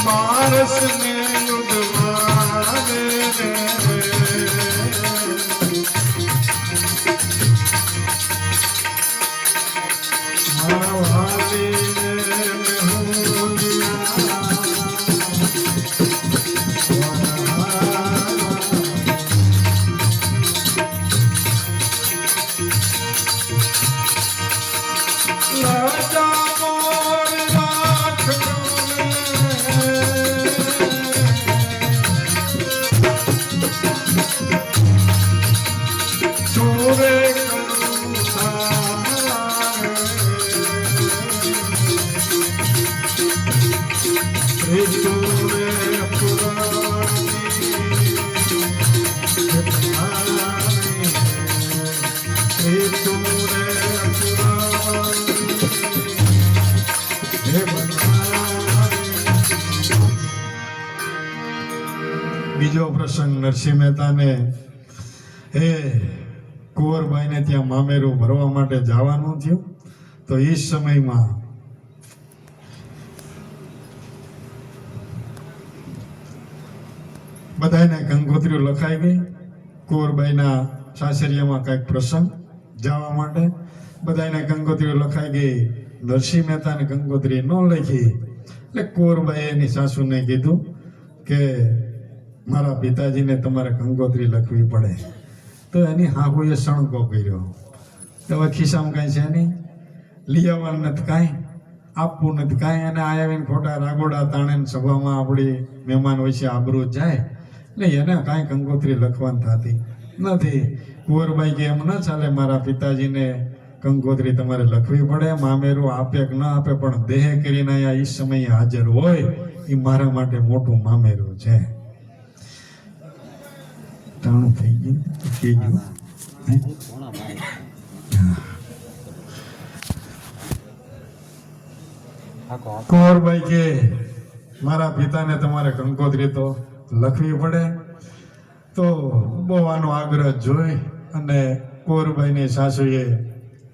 મારસ ને ઉદવારે બીજો પ્રસંગ નરસિંહ મહેતાને કુંવરબાઈને ત્યાં મામેરું ભરવા માટે જવાનું થયું. તો એ સમયમાં બધાને કંકોત્રીઓ લખાઈ ગઈ. કુંવરબાઈના સાસરિયામાં કંઈક પ્રસંગ જવા માટે બધાને કંકોત્રીઓ લખાઈ ગઈ. નરસિંહ મહેતાને કંકોત્રી ન લખી એટલે કુંવરબાઈએ એની સાસુને કીધું કે મારા પિતાજીને તમારે કંકોત્રી લખવી પડે. તો એની હાહુએ સણકો કર્યો. હવે ખિસ્સામાં કાંઈ છે નહીં, લઈ આવવાનું નથી કાંઈ, આપવું નથી કાંઈ. અને આવીને ખોટા રાગોડા તાણે સભામાં આપણી મહેમાન હોય છે આબરૂ જાય એટલે એને કાંઈ કંકોત્રી લખવાની થતી નથી. કુંવરબાઈ કે એમ ન ચાલે, મારા પિતાજીને કંકોત્રી તમારે લખવી પડે. મામેરું આપે કે ન આપે પણ દેહ કરીને અહીંયા એ સમયે હાજર હોય એ મારા માટે મોટું મામેરું છે. ટાણું થઈ ગયું કુંવરબાઈ કે મારા પિતાને તમારે કંકોત્રી તો લખવી પડે. તો બહુ આનો આગ્રહ જોઈ અને કુંવરબાઈની સાસુએ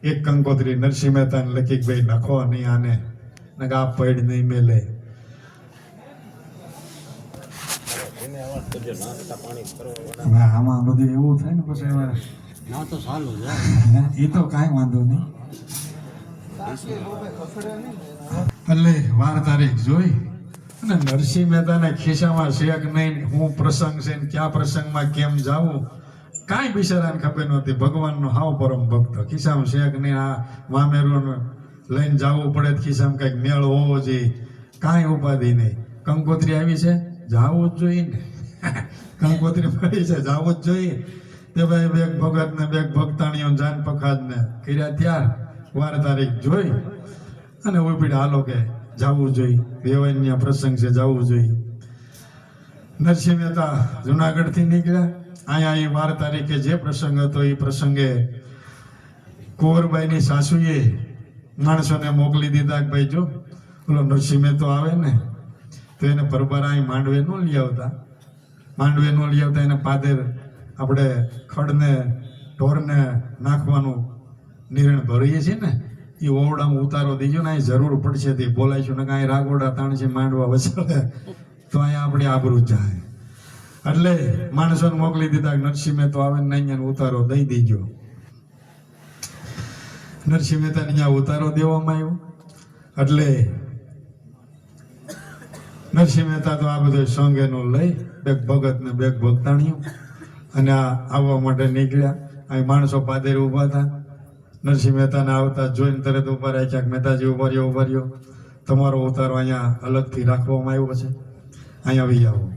એક કંકોત્રી નરસિંહ મહેતાને લખી કે ભાઈ નખો નહીં આને, આ પૈડ નહીં મેલે. આમાં બધું એવું થાય ને પછી એ તો કાંઈ વાંધો નહીં. એટલે વાર તારીખ જોઈ અને નરસિંહ મહેતાના ખિસ્સામાં શેક નહીં, હું પ્રસંગ છે ને ક્યાં પ્રસંગમાં કેમ જાવું કાંઈ બિચારાને ખબર નહોતી. ભગવાનનો હાવ પરમ ભક્ત. ખિસ્સામાં શેક નહીં, આ મામેરું લઈને જવું પડે, ખિસ્સામાં કંઈક મેળ હોવો જોઈએ, કાંઈ ઉપાધિ નહીં. કંકોત્રી આવી છે જાવું જ જોઈએ ને, કંકોત્રી પડી છે જાવું જ જોઈએ. તે ભાઈ બેગ ભગત ને બેગ ભક્તાણીઓ જાન પખાદ ને કર્યા ત્યાર વાર તારીખ જોઈ અને ઉપડી હાલો કે જવું જોઈએ, વેવાઈના પ્રસંગ છે જવું જોઈએ. નરસિંહ મહેતા જુનાગઢથી નીકળ્યા. અહીંયા એ વાર તારીખે જે પ્રસંગ હતો એ પ્રસંગે કુંવરબાઈની સાસુએ માણસોને મોકલી દીધા કે ભાઈ જો ઓલો નરસિંહ મહેતો આવે ને તો એને પરબારા અહીં માંડવે ન લઈ આવતા. માંડવે ન લઈ આવતા એને પાદર આપણે ખડને ઢોરને નાખવાનું નિર્ણય ભરીએ છીએ ને એ ઓવડામાં ઉતારો દીજો ને અહીં જરૂર પડશે તે બોલાઈશું ને કાંઈ રાગોડા તાણ છે માંડવા વચાડે તો અહીંયા આપણે આબરૂ જાય. એટલે માણસોને મોકલી દીધા નરસિંહ મહેતો આવે ને અહીંયા ઉતારો દઈ દીજો. નરસિંહ મહેતાને અહીંયા ઉતારો દેવામાં આવ્યો. એટલે નરસિંહ મહેતા તો આ બધો સંગ એનો લઈ બેગ ભગત ને બેગ ભક્તાણીઓ અને આ આવવા માટે નીકળ્યા. અહીં માણસો પાદરે ઊભા હતા. નરસિંહ મહેતાને આવતા જોઈને તરત ઉભા રાખ્યા. મહેતાજી ઉભા રહ્યો, તમારો ઉતારો અહીંયા અલગથી રાખવામાં આવ્યો છે, અહીંયા આવી આવો.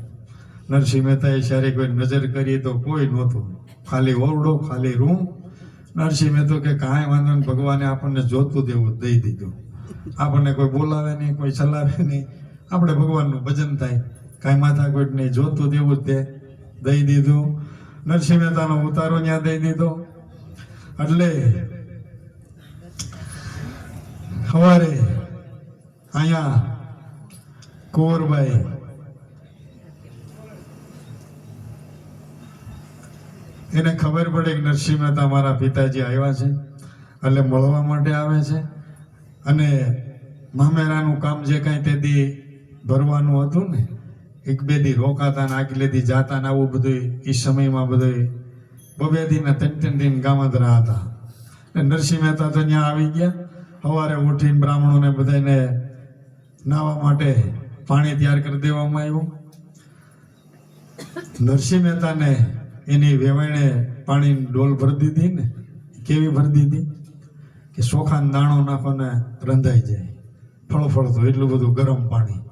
નરસિંહ મહેતાએ સારી કોઈ નજર કરી તો કોઈ નહોતું, ખાલી ઓરડો ખાલી રૂમ. નરસિંહ મહેતો કે કાંઈ વાંધો નહીં, ભગવાને આપણને જોતું દેવું દઈ દીધું. આપણને કોઈ બોલાવે નહીં, કોઈ ચલાવે નહીં, આપણે ભગવાનનું ભજન થાય, કાંઈ માથાકૂટ નહીં, જોતું દેવું જ તે દઈ દીધું. નરસિંહ મહેતાનો ઉતારો ત્યાં દઈ દીધો. એટલે સવારે અહીંયા કુંવરબાઈ એને ખબર પડે કે નરસિંહ મહેતા મારા પિતાજી આવ્યા છે એટલે મળવા માટે આવે છે અને મામેરાનું કામ જે કાંઈ તેથી ભરવાનું હતું ને, એક બે દી રોકાતા ને આગલે દી જાતા ને આવું બધું એ સમયમાં બધું બબે દી ને ત્રણ દિન ગામદરા હતા. નરસિંહ મહેતા તો ત્યાં આવી ગયા. સવારે ઉઠીને બ્રાહ્મણોને બધાને નાહવા માટે પાણી તૈયાર કરી દેવામાં આવ્યું. નરસિંહ મહેતાને એની વેવાણે પાણીની ડોલ ભરી દીધી ને, કેવી ભરી દીધી કે ચોખાનો દાણો નાખો ને રંધાઈ જાય, ફળો તો એટલું બધું ગરમ પાણી.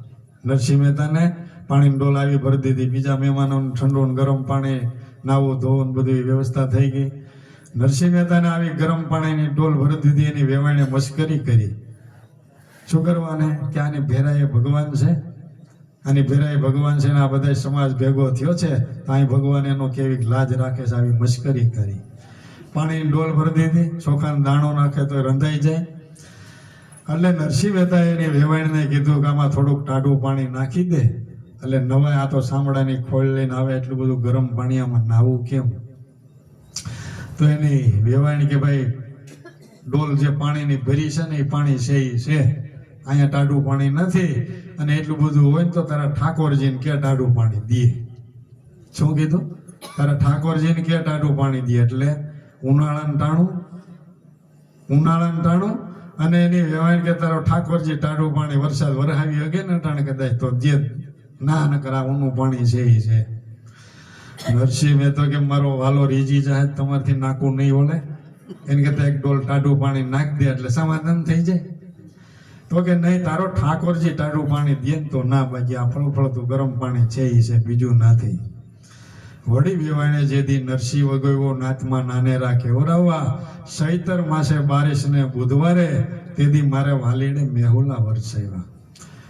નરસિંહ મહેતાને પાણીની ડોલ આવી ભરી દીધી. બીજા મહેમાનોને ઠંડુ ગરમ પાણી નાવું ધોવું બધી વ્યવસ્થા થઈ ગઈ. નરસિંહ મહેતાને આવી ગરમ પાણીની ડોલ ભરી દીધી. એની વેવાણે મશ્કરી કરી. શું કરવાને કે આની ભેરાએ ભગવાન છે, આની ભેરાએ ભગવાન છે ને આ બધા સમાજ ભેગો થયો છે તો અહીં ભગવાન એનો કેવી લાજ રાખે છે, આવી મશ્કરી કરી. પાણીની ડોલ ભરી દીધી. ચોખાનો દાણો નાખે તો રંધાઈ જાય. એટલે નરસિંહ મહેતાએ એની વેવાણને કીધું કે આમાં થોડુંક ટાઢું પાણી નાખી દે. એટલે નવાય આ તો સાંભળાની ખોળ લઈને આવે, એટલું બધું ગરમ પાણી આમાં નાવું કેમ? તો એની વેવાણી કે ભાઈ ડોલ જે પાણીની ભરી છે ને એ પાણી છે એ છે, અહીંયા ટાઢું પાણી નથી. અને એટલું બધું હોય ને તો તારા ઠાકોરજીને કે ટાઢું પાણી દે. શું કીધું? તારા ઠાકોરજીને કે ટાઢું પાણી દે. એટલે ઉનાળાનું ટાણું અને એની વેવાણ કે તારો ઠાકોરજી ટાઢું પાણી વરસાદ વરહાવી હગે ને ટાણે કદાચ તો જે ના કરા ઊનું પાણી છે એ છે. નરસિંહ મહેતો કે મારો વાલો રીજી જાય તમારથી નાકું નહીં ઓલે, એને કહેતા એક ડોલ ટાઢું પાણી નાખ દે એટલે સમાધાન થઈ જાય. તો કે નહીં, તારો ઠાકોરજી ટાઢું પાણી દે તો ના, બાકી આ ફળતું ગરમ પાણી છે એ છે, બીજું નથી. વળી વેવાણે જેથી નરસિંહ વગોયો નાથમાં નાને રાખે ઓરાવા, ચૈતર માસે બારિશ ને બુધવારે તેથી મારે વાલીને મેહુલા વરસાવ્યા.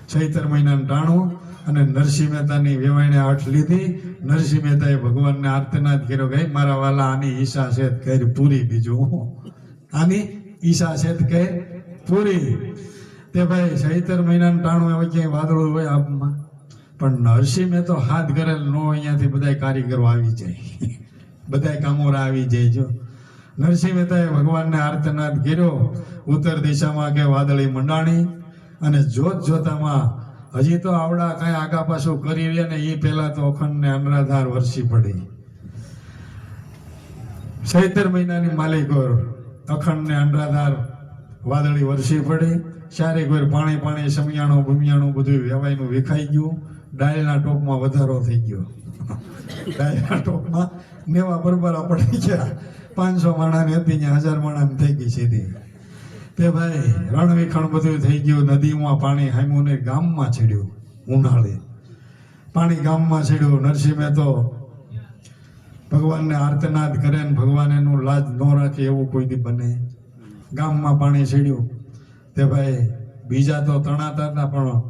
ચૈતર મહિનાનું ટાણું અને નરસિંહ મહેતાની વેવાણે આઠ લીધી. નરસિંહ મહેતાએ ભગવાનને આર્તનાદ કર્યો કે મારા વાલા આની ઈચ્છા છે કર પૂરી, બીજું આની ઈચ્છા છે કર પૂરી. તે ભાઈ ચૈતર મહિનાનું ટાણું હવે ક્યાંય વાદળું હોય આપમાં, પણ નરસિંહ મહેતો હાથ કરેલ નો અહીંયાથી બધા કારીગરો આવી જાય, બધા કામોરા આવી જાય. જો નરસિંહ મહેતાએ ભગવાનને આર્તનાદ કર્યો. ઉત્તર દિશામાં કે વાદળી મંડાણી અને જોતામાં હજી તો આવડા કઈ આગા પાછું કરી રહ્યા ને એ પહેલા તો અખંડ ને અનરાધાર વરસી પડી. ચૈતર મહિનાની માલિકોર અખંડ ને અનરાધાર વાદળી વરસી પડી. ચારે કોઈ પાણી સમિયાણું બમિયાણું બધું વેવાયનું વિખાઈ ગયું. ડાયલના ટોપમાં વધારો થઈ ગયો. ડાયલના ટોપમાં નેવા બરબરા પડી ગયા. 500 માણાની હતી ત્યાં 1000 માણાની થઈ ગઈ સીધી. તે ભાઈ રણવિખણ બધું થઈ ગયું. નદીમાં પાણી હામ્યું ને ગામમાં ચડ્યું. ઉનાળે પાણી ગામમાં ચડ્યું. નરસિંહ મહેતો ભગવાનને આર્તનાદ કરે ને ભગવાન એનું લાજ ન રાખે એવું કોઈ દી બને. ગામમાં પાણી ચડ્યું. તે ભાઈ બીજા તો તણાતા હતા પણ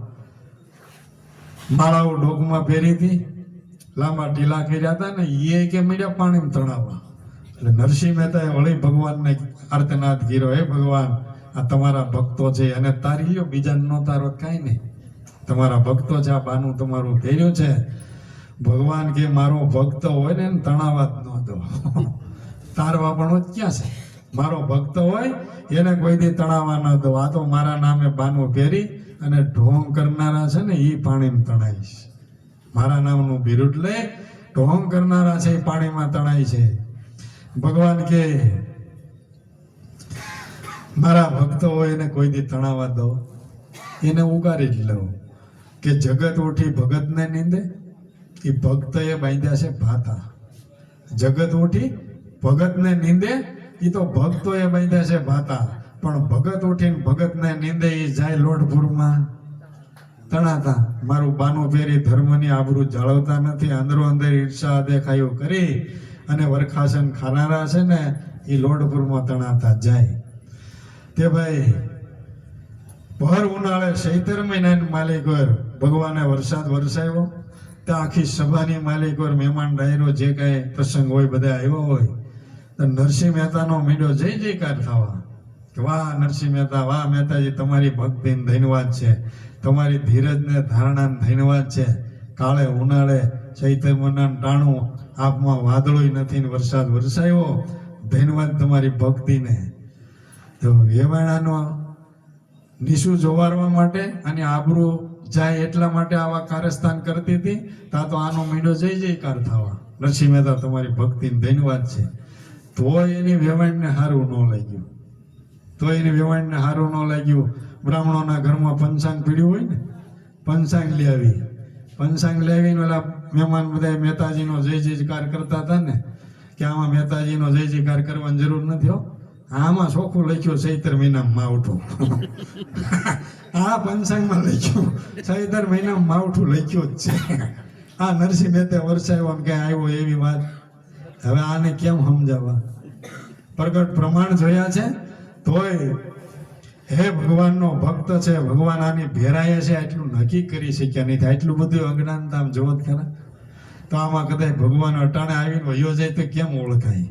માળાઓ ડોકમાં પહેરી હતી, લાંબા ટીલા કર્યા હતા ને એ કે મીડિયા પાણીમાં તણાવવા. એટલે નરસિંહ મહેતાએ વળી ભગવાનને આર્તનાદ કર્યો, હે ભગવાન આ તમારા ભક્તો છે અને તારી લ્યો, બીજા નો તારો કાંઈ નહીં, તમારા ભક્તો છે, આ બાનું તમારું કર્યું છે. ભગવાન કે મારો ભક્ત હોય ને તણાવા જ ન દો, તારવા પણ ક્યાં છે? મારો ભક્ત હોય એને કોઈ દી તણાવા ન દો. આ તો મારા નામે બાનું પહેરી અને ઢોંગ કરનારા છે ને એ પાણીમાં તણાઈશ. મારા નામનું બિરુદ લે ઢોંગ કરનારા છે એ પાણીમાં તણાય છે. ભગવાન કે મારા ભક્તો હોય એને કોઈ દી તણાવા દો, એને ઉગારી જ લઉં. કે જગત ઉઠી ભગતને નીંદે, એ ભક્ત એ બાંધ્યા છે ભાતા. જગત ઉઠી ભગતને નીંદે, એ તો ભક્તો એ બાંધ્યા છે ભાતા. પણ ભગત ઉઠીને ભગતને નીંદે એ જાય લોઢપુરમાં તણાતા. મારું બાનું ફેરી ધર્મની આબરૂ જાળવતા નથી, અંદરો અંદર ઈર્ષા દેખાયો કરી અને વરખાસન ખાનારા છે ને એ લોઢપુરમાં તણાતા જાય. તે ભાઈ ભર ઉનાળે ચૈતર મહિનાની માલિકોર ભગવાને વરસાદ વરસાવ્યો. ત્યાં આખી સભાની માલિકોર મહેમાન ડાયરો જે કઈ પ્રસંગ હોય બધા આવ્યો હોય તો નરસિંહ મહેતાનો મીડો જય જયકાર થવા કે વાહ નરસિંહ મહેતા, વાહ મહેતાજી, તમારી ભક્તિને ધન્યવાદ છે, તમારી ધીરજને ધારણાને ધન્યવાદ છે. કાળે ઉનાળે ચૈતર મહિનાનું ટાણું આપમાં વાદળોય નથી ને વરસાદ વરસાયો, ધન્યવાદ તમારી ભક્તિને. તો વેવાણાનો નિશુ જોવારવા માટે અને આબરૂ જાય એટલા માટે આવા કારસ્તાન કરતી હતી. તા તો આનો મીંડો જય જયકાર થવા. નરસિંહ મહેતા તમારી ભક્તિને ધન્યવાદ છે. તોય એની વેવાણને સારું ન લાગ્યું. બ્રાહ્મણોના ઘરમાં પંચાંગ પીડ્યું હોય ને, પંચાંગ લઈ આવીને ઓલા મહેમાન બધા મહેતાજીનો જય જયકાર કરતા હતા ને, કે આમાં મહેતાજીનો જય જયકાર કરવાની જરૂર નથી હો, આમાં ચોખ્ખું લખ્યું ચૈત્ર મહિનામાં માવઠું. આ પંચાંગમાં લખ્યું ચૈત્ર મહિનામાં માવઠું લખ્યું જ છે. આ નરસિંહ મહેતા વરસાવ્યો કે આવ્યો એવી વાત. હવે આને કેમ સમજાવવા? પ્રગટ પ્રમાણ જોયા છે તોય હે ભગવાનનો ભક્ત છે, ભગવાન આની ભેરાય છે એટલું નક્કી કરી શક્યા નહીં. એટલું બધું અજ્ઞાનતા આમ જોવો ખરા. તો આમાં કદાચ ભગવાન અટાણે આવીને વયો જાય તો કેમ ઓળખાય?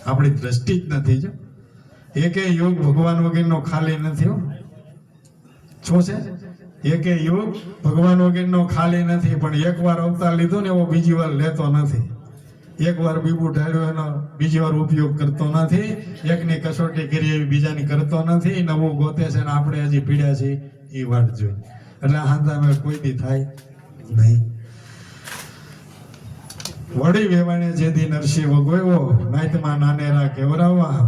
આપણી દ્રષ્ટિ જ નથી. જો એકે યોગ ભગવાન વગરનો ખાલી નથી હો. શું છે? એકે યોગ ભગવાન વગરનો ખાલી નથી. પણ એકવાર અવતાર લીધો ને એવો બીજી વાર લેતો નથી. એકવાર બીબુ ઢાળ્યો એનો બીજી વાર ઉપયોગ કરતો નથી. એકની કસોટી કરી એવી બીજાની કરતો નથી. નવું ગોતે છે ને આપણે હજી પીડ્યા છીએ એ વાત જોઈ. એટલે હાંધા કોઈ દી થાય નહીં. વળી વેવાણે જેથી નરસિંહ વગોયો નાઈતમાં નાનેરા કેવરાવા.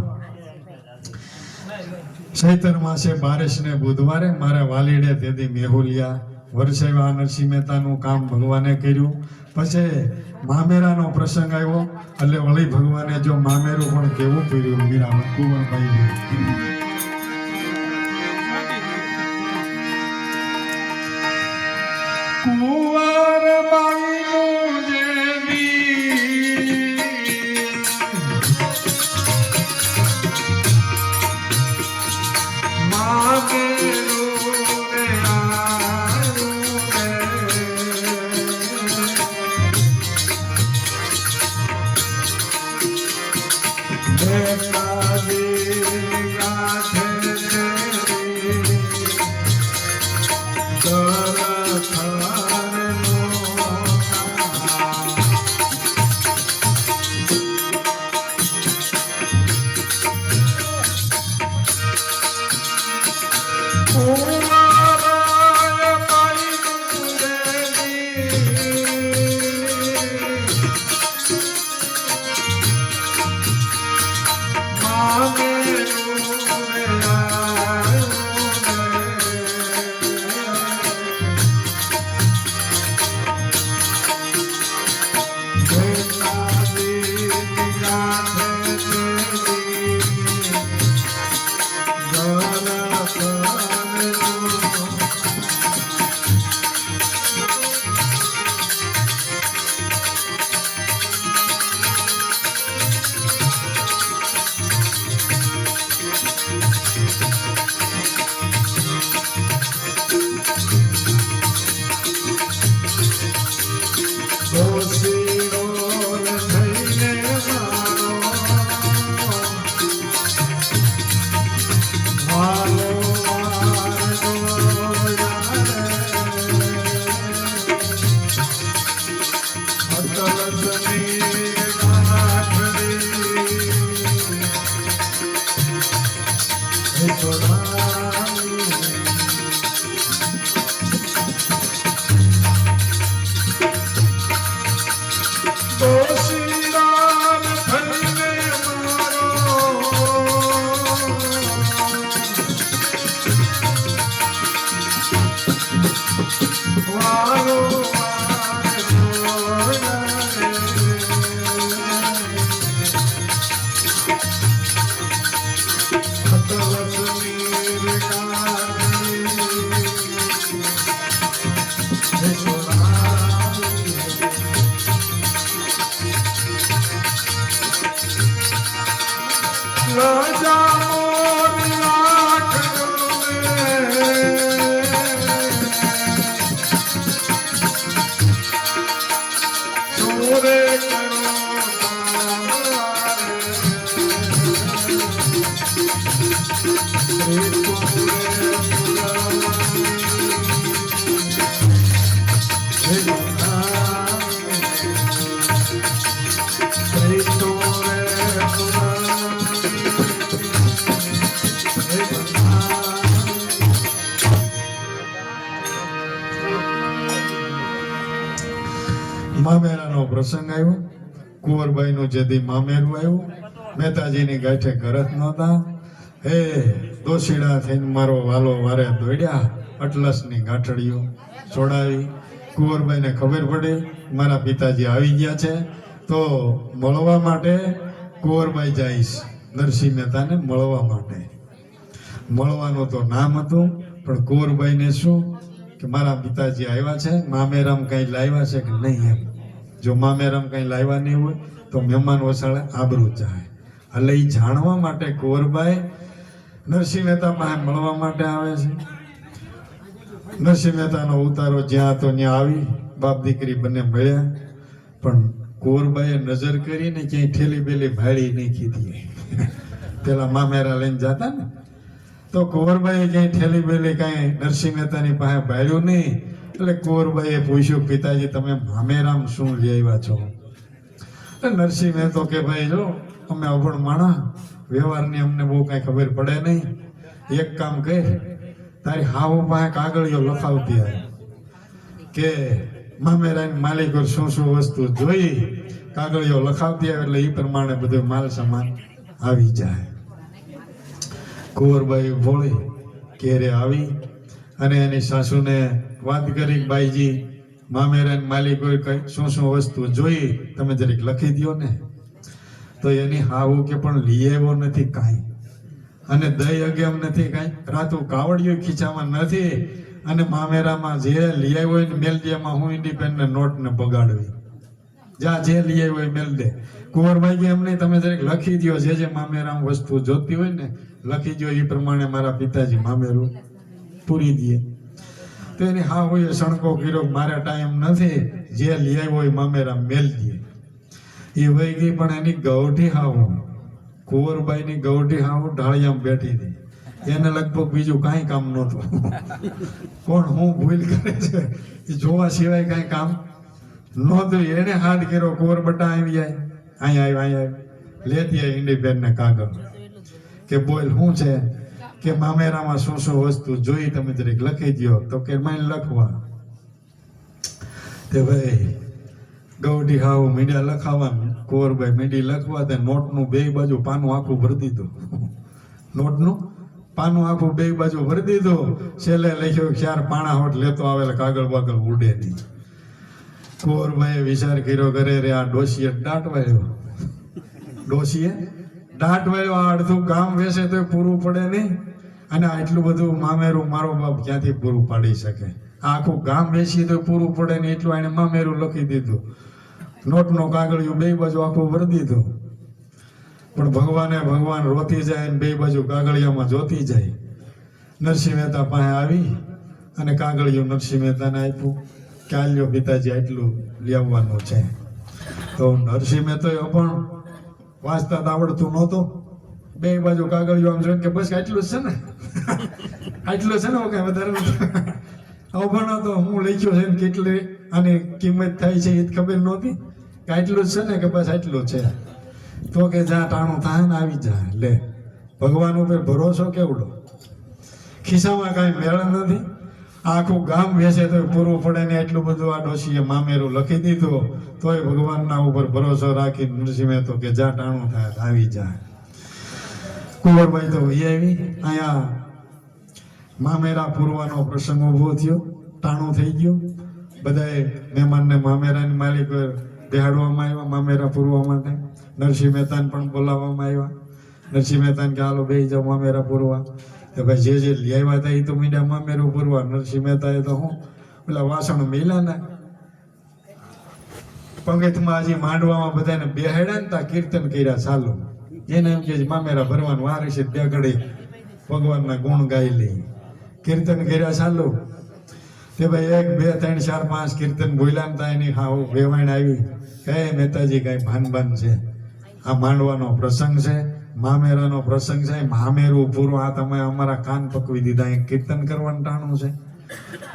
ચૈતર માસે બારેશ ને બુધવારે મારા વાલીડે તેથી મેહુલિયા વર્ષેવા. નરસિંહ મહેતાનું કામ ભગવાને કર્યું. પછી મામેરાનો પ્રસંગ આવ્યો એટલે વળી ભગવાને જો મામેરું પણ કેવું કર્યું મીરા કુંવરબાઈ. કુંવરબાઈનું જે મામેરાનો પ્રસંગ આવ્યો. કુંવરબાઈનું જેથી મામેરું આવ્યું, મહેતાજીની ગાંઠે ઘર જ નહોતા. હે દોશીડા થઈને મારો વાલો વારે દોડ્યા, અટલસની ગાંઠડીઓ છોડાવી. કુંવરબાઈને ખબર પડી મારા પિતાજી આવી ગયા છે, તો મળવા માટે કુંવરબાઈ જઈશ નરસિંહ મહેતાને મળવા માટે. મળવાનું તો નામ હતું, પણ કુંવરબાઈને શું કે મારા પિતાજી આવ્યા છે, મામેરામ કંઈ લાવ્યા છે કે નહીં એમ. જો મામેરામ કંઈ લાવ્યા નહીં હોય તો મહેમાન વસાડે આબરૂ જાય. એટલે એ જાણવા માટે કુંવરબાઈ નરસિંહ મહેતા પાસે મળવા માટે આવે છે. નરસિંહ મહેતાનો ઉતારો જ્યાં હતો ત્યાં આવી બાપ દીકરી બંને મળ્યા, પણ કુંવરબાઈએ નજર કરીને ક્યાંય ઠેલી બેલી ભાળી નહીં કીધી. પેલા મામેરા લઈને જતા ને, તો કુંવરબાઈએ ક્યાંય ઠેલી બેલી કાંઈ નરસિંહ મહેતાની પાસે ભાળ્યું નહીં. એટલે કુંવરબાઈએ પૂછ્યું, પિતાજી તમે મામેરામ શું લઈ આવ્યા છો? નરસિંહ મહેતો કે ભાઈ જો અમે અભણ માણા, વ્યવહારની અમને બહુ કાંઈ ખબર પડે નહીં. એક કામ કર, તારી હાવ પાસે કાગળિયો લખાવતી આવે કે મામેરાની માલિકો શું શું વસ્તુ જોઈ, કાગળિયો લખાવતી આવે એટલે એ પ્રમાણે બધું માલ સામાન આવી જાય. કુંવરબાઈ ભોળી ઘેરે આવી અને એની સાસુને વાત કરી, બાઈજી મામેરાની માલિકોએ કઈ શું શું વસ્તુ જોઈ તમે જરીક લખી દો ને. તો એની હાવું કે પણ લઈ આવ્યો નથી કાંઈ, અને દઈ અગેમ નથી કાંઈ, રાતું કાવડિયું ખીચામાં નથી, અને મામેરામાં જે લઈ આવ્યો હોય ને મેલડીયામાં હું ઇન્ડિપેન્ડન્ટ નોટને બગાડવી, જ્યાં જે લઈ આવ્યો હોય મેલ દે. કુંવરબાઈ કે એમ નહીં, તમે જરીક લખી દો, જે મામેરામ વસ્તુ જોતી હોય ને લખી દો, એ પ્રમાણે મારા પિતાજી મામેરું પૂરી દે. તો એની હા હોય સણકો કર્યો, મારે ટાઈમ નથી, જે લઈ આવ્યો હોય મામેરામ મેલ દે. એ વહી ગઈ, પણ એની ગૌઠી હાવું, કુંવરબાઈની ગૌઠી હાવું ઢાળિયામાં બેઠી હતી. એને લગભગ બીજું કાંઈ કામ નહોતું. કોણ હું ભૂલ કરે છે એ જોવા સિવાય કાંઈ કામ નહોતું. એને હાથ કર્યો, કુંવરબટા આવી જાય, અહીંયા આવી લેતી આવી ઇન્ડિપેન્ડન્ટ કાગળ કે બોલ શું છે કે મામેરામાં શું શું વસ્તુ જોઈ તમે જરીક લખી દો. તો કે મને લખવા. તે ભાઈ ગૌડી હાવ મીડિયા લખાવા, કુંવરબાઈ મીડી લખવા, તે નોટનું બે બાજુ પાનું આખું ભરી દીધું. નોટનું પાનું આખું બે બાજુ ભરી દીધું. છેલ્લે લખ્યો, ચાર પાણા હોટ લેતો આવેલા, કાગળ બાગળ ઉડે નહીં. કુંવરબાઈએ વિચાર કર્યો, કરે રે આ ડોશીએ દાંટ વાળ્યો, ડોશીએ દાંટ વાળ્યો, આ અડધું ગામ વેસે તો પૂરું પડે નહીં, અને આટલું બધું મામેરું મારો બાપ ક્યાંથી પૂરું પાડી શકે? આખું ગામ વેચી તો પૂરું પડે ને એટલું એને મામેરું લખી દીધું. નોટનો કાગળિયું બે બાજુ આખું ભરી દીધું. પણ ભગવાન રોતી જાય, બે બાજુ કાગળિયામાં જોતી જાય. નરસિંહ મહેતા પાસે આવી અને કાગળિયું નરસિંહ મહેતાને આપ્યું કે આ લ્યો પિતાજી, આટલું લેવાનું છે. તો નરસિંહ મહેતો પણ વાંચતા આવડતું નહોતું, બે બાજુ કાગળિયું આમ જોઈને કે બસ આટલું જ છે ને, આટલું છે ને, કઈ વધારે નથી. અભણ હતો, હું લખ્યો છે કેટલી આની કિંમત થાય છે એ ખબર નહોતી, કે આટલું જ છે ને, કે બસ આટલું છે. તો કે જ્યાં ટાણું થાય ને આવી જાય. લે, ભગવાન ઉપર ભરોસો કેવડો! ખિસ્સામાં કાંઈ મેળ નથી, આખું ગામ વેચે તો પૂરું પડે ને એટલું બધું આ ડોશીએ મામેરું લખી દીધું. તોય ભગવાનના ઉપર ભરોસો રાખી નરસિંહ મહેતો કે જ્યાં ટાણું થાય આવી જાય. કુંવરબાઈ તો વહી આવી. અહીંયા મામેરા પૂરવાનો પ્રસંગ ઉભો થયો, ટાણું થઈ ગયું. બધાએ મહેમાનને મામેરાની માલિક બેહાડવામાં આવ્યા મામેરા પૂરવા માટે. નરસિંહ મહેતાને પણ બોલાવવામાં આવ્યા. નરસિંહ મહેતાને કે હાલો બેસી જાઓ મામેરા પૂરવા. કે ભાઈ જે લઈ આવ્યા હતા એ તો મીડા મામેરું પૂરવા. નરસિંહ મહેતાએ તો હું પેલા વાસણ મેલ્યા ને પંગતમાં હજી માંડવામાં બધાને બેહાડ્યા ને તા કીર્તન કર્યા ચાલુ. એને એમ કે મામેરા ભરવાનું વાર છે, બે ઘડી ભગવાનના ગુણ ગાઈ લઈ. કીર્તન કર્યા ચાલુ. તે ભાઈ 1 2 3 4 5 કીર્તન બોલ્યા ને એની હા વેવાણ આવી કે મહેતાજી કઈ ભાન છે, આ માંડવાનો પ્રસંગ છે, મામેરાનો પ્રસંગ છે, મામેરું પૂરું આ તમે અમારા કાન પકવી દીધા, અહીં કીર્તન કરવાનું ટાણું છે.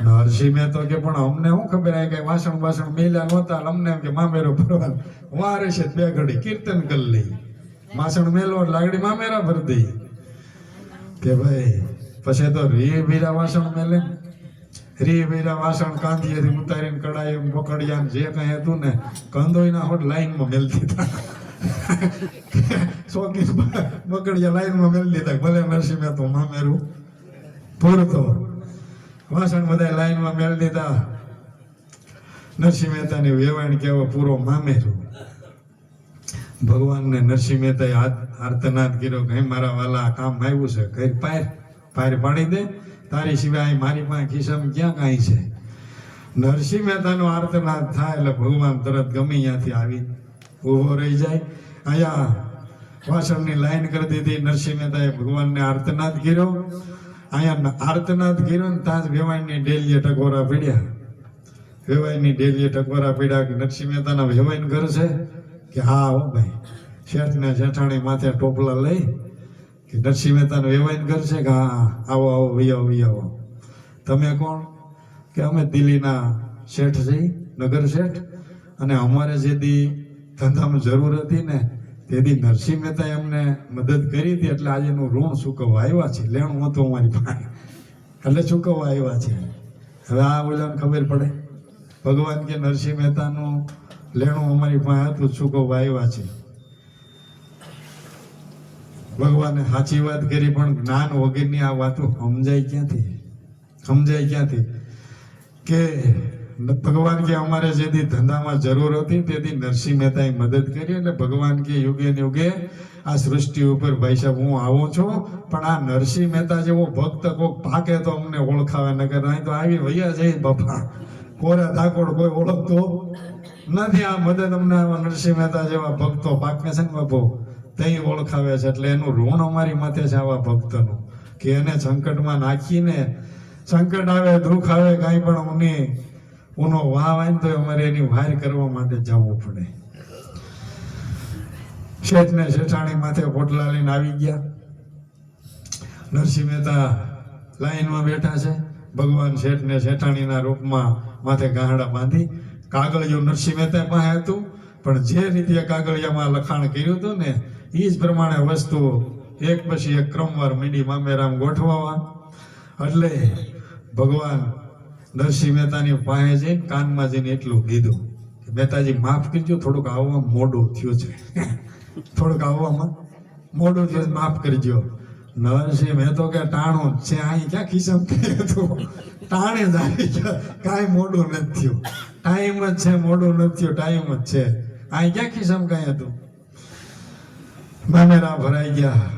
નરસિંહ મહેતો કે પણ અમને શું ખબર કે વાસણ મેલ્યા નહોતા, અમને એમ કે મામેરું ભરવાનું વાર છે, બે ઘડી કીર્તન કરી લઈ. વાસણ મેલો લાગડી મામેરા ભરી દઈ. કે ભાઈ પછી તો રી ભીરા વાસણ મેલે રી વેરા વાસણ કાંધીએથી ઉતારીને કડાઈ પકડ્યા ને જે કઈ હતું ને કંદોઈના હોટ લાઈનમાં મેલ દીધા. શોખીન બકડિયા લાઈનમાં મેલ દીધા. ભલે નરસિંહ મહેતા મામેરું પૂરતો વાસણ બધા લાઈનમાં મેળ દીધા. નરસિંહ મહેતાની વેવાણ કેવો પૂરો મામેરું. ભગવાનને નરસિંહ મહેતાએ આર્તનાદ કર્યો કે મારા વાલા કામ આવ્યું છે, ઘર પાર પાડી દે, તારી સિવાય મારી પાસે ખિસ્સામાં ક્યાં કાંઈ છે. નરસિંહ મહેતાનો આર્તનાદ થાય એટલે ભગવાન તરત ગમે ત્યાંથી આવી ઊભો રહી જાય. અહીંયા વાસણની લાઈન કરી દીધી. નરસિંહ મહેતાએ ભગવાનને આર્તનાદ કર્યો. અહીંયા આર્તનાદ કર્યો ને ત્યાં જ વેવાઈની ડેલીએ ટકોરા પીડ્યા. વેવાઈની ડેલીએ ટકોરા પીડ્યા કે નરસિંહ મહેતાના વેવાઈનું ઘર છે કે હા હો ભાઈ. શેઠ ને જેઠાણી માથે ટોપલા લઈ કે નરસિંહ મહેતાનું વેવાઈનું ઘર છે કે હા આવો આવો વૈયા આવો. તમે કોણ? કે અમે દિલ્હીના શેઠ છીએ, નગર શેઠ, અને અમારે જેથી ધંધામાં જરૂર હતી ને તેથી નરસિંહ મહેતાએ અમને મદદ કરી હતી એટલે આજે એનું ઋણ ચૂકવવા આવ્યા છે. લેણું હતું અમારી પાસે એટલે ચૂકવવા આવ્યા છે. હવે આ ઓલાને ખબર પડે. ભગવાન કે નરસિંહ મહેતાનું લેણું અમારી પાસે હતું, ચૂકવવા આવ્યા છે. ભગવાને સાચી વાત કરી પણ જ્ઞાન વગરની આ વાતો સમજાય ક્યાંથી? કે ભગવાન કે અમારે જેથી ધંધામાં જરૂર હતી તેથી નરસિંહ મહેતાએ મદદ કરી. એટલે ભગવાન કે યુગે ને યુગે આ સૃષ્ટિ ઉપર ભાઈ સાહેબ હું આવું છું, પણ આ નરસિંહ મહેતા જેવો ભક્ત કોક પાકે તો અમને ઓળખાવે, નકર અહીં તો આવી વૈયા જઈ બાપા કોરા ધાકોડ કોઈ ઓળખતો નથી. આ મદદ અમને નરસિંહ મહેતા જેવા ભક્તો પાકે છે ને બાપુ તઈ ઓળખાવે છે. એટલે એનું ઋણ અમારી માથે છે આવા ભક્તનું કે એને સંકટમાં નાખીને, સંકટ આવે દુઃખ આવે કાંઈ પણ ઉનો વાવ આવે તો અમારે એની વાર કરવા માટે જવું પડે. શેઠ ને શેઠાણી માથે પોટલા લઈને આવી ગયા. નરસિંહ મહેતા લાઈનમાં બેઠા છે. ભગવાન શેઠ ને શેઠાણીના રૂપમાં માથે ગાંહડા બાંધી. કાગળિયું નરસિંહ મહેતા પાસે હતું પણ જે રીતે કાગળિયામાં લખાણ કર્યું હતું ને એ જ પ્રમાણે વસ્તુ એક પછી એક ક્રમવાર મીંડી મામેરામ ગોઠવવા. એટલે ભગવાન નરસિંહ મહેતાની પાસે જઈને કાનમાં જઈને એટલું કીધું કે મહેતાજી માફ કરજો, થોડુંક આવવામાં મોડું થયું છે. થોડુંક આવવામાં મોડું થયું, માફ કરજો. નરસિંહ મહેતો કે ટાણું છે, અહીં ક્યાં ખિસ્સામાં કઈ હતું, ટાણે જ આવી ગયા, કાંઈ મોડું નથી થયું, ટાઈમ જ છે, મોડું નથી થયું, ટાઈમ જ છે, અહીં ક્યાં ખિસ્સામાં કઈ હતું. મામેરા ભરાઈ ગયા.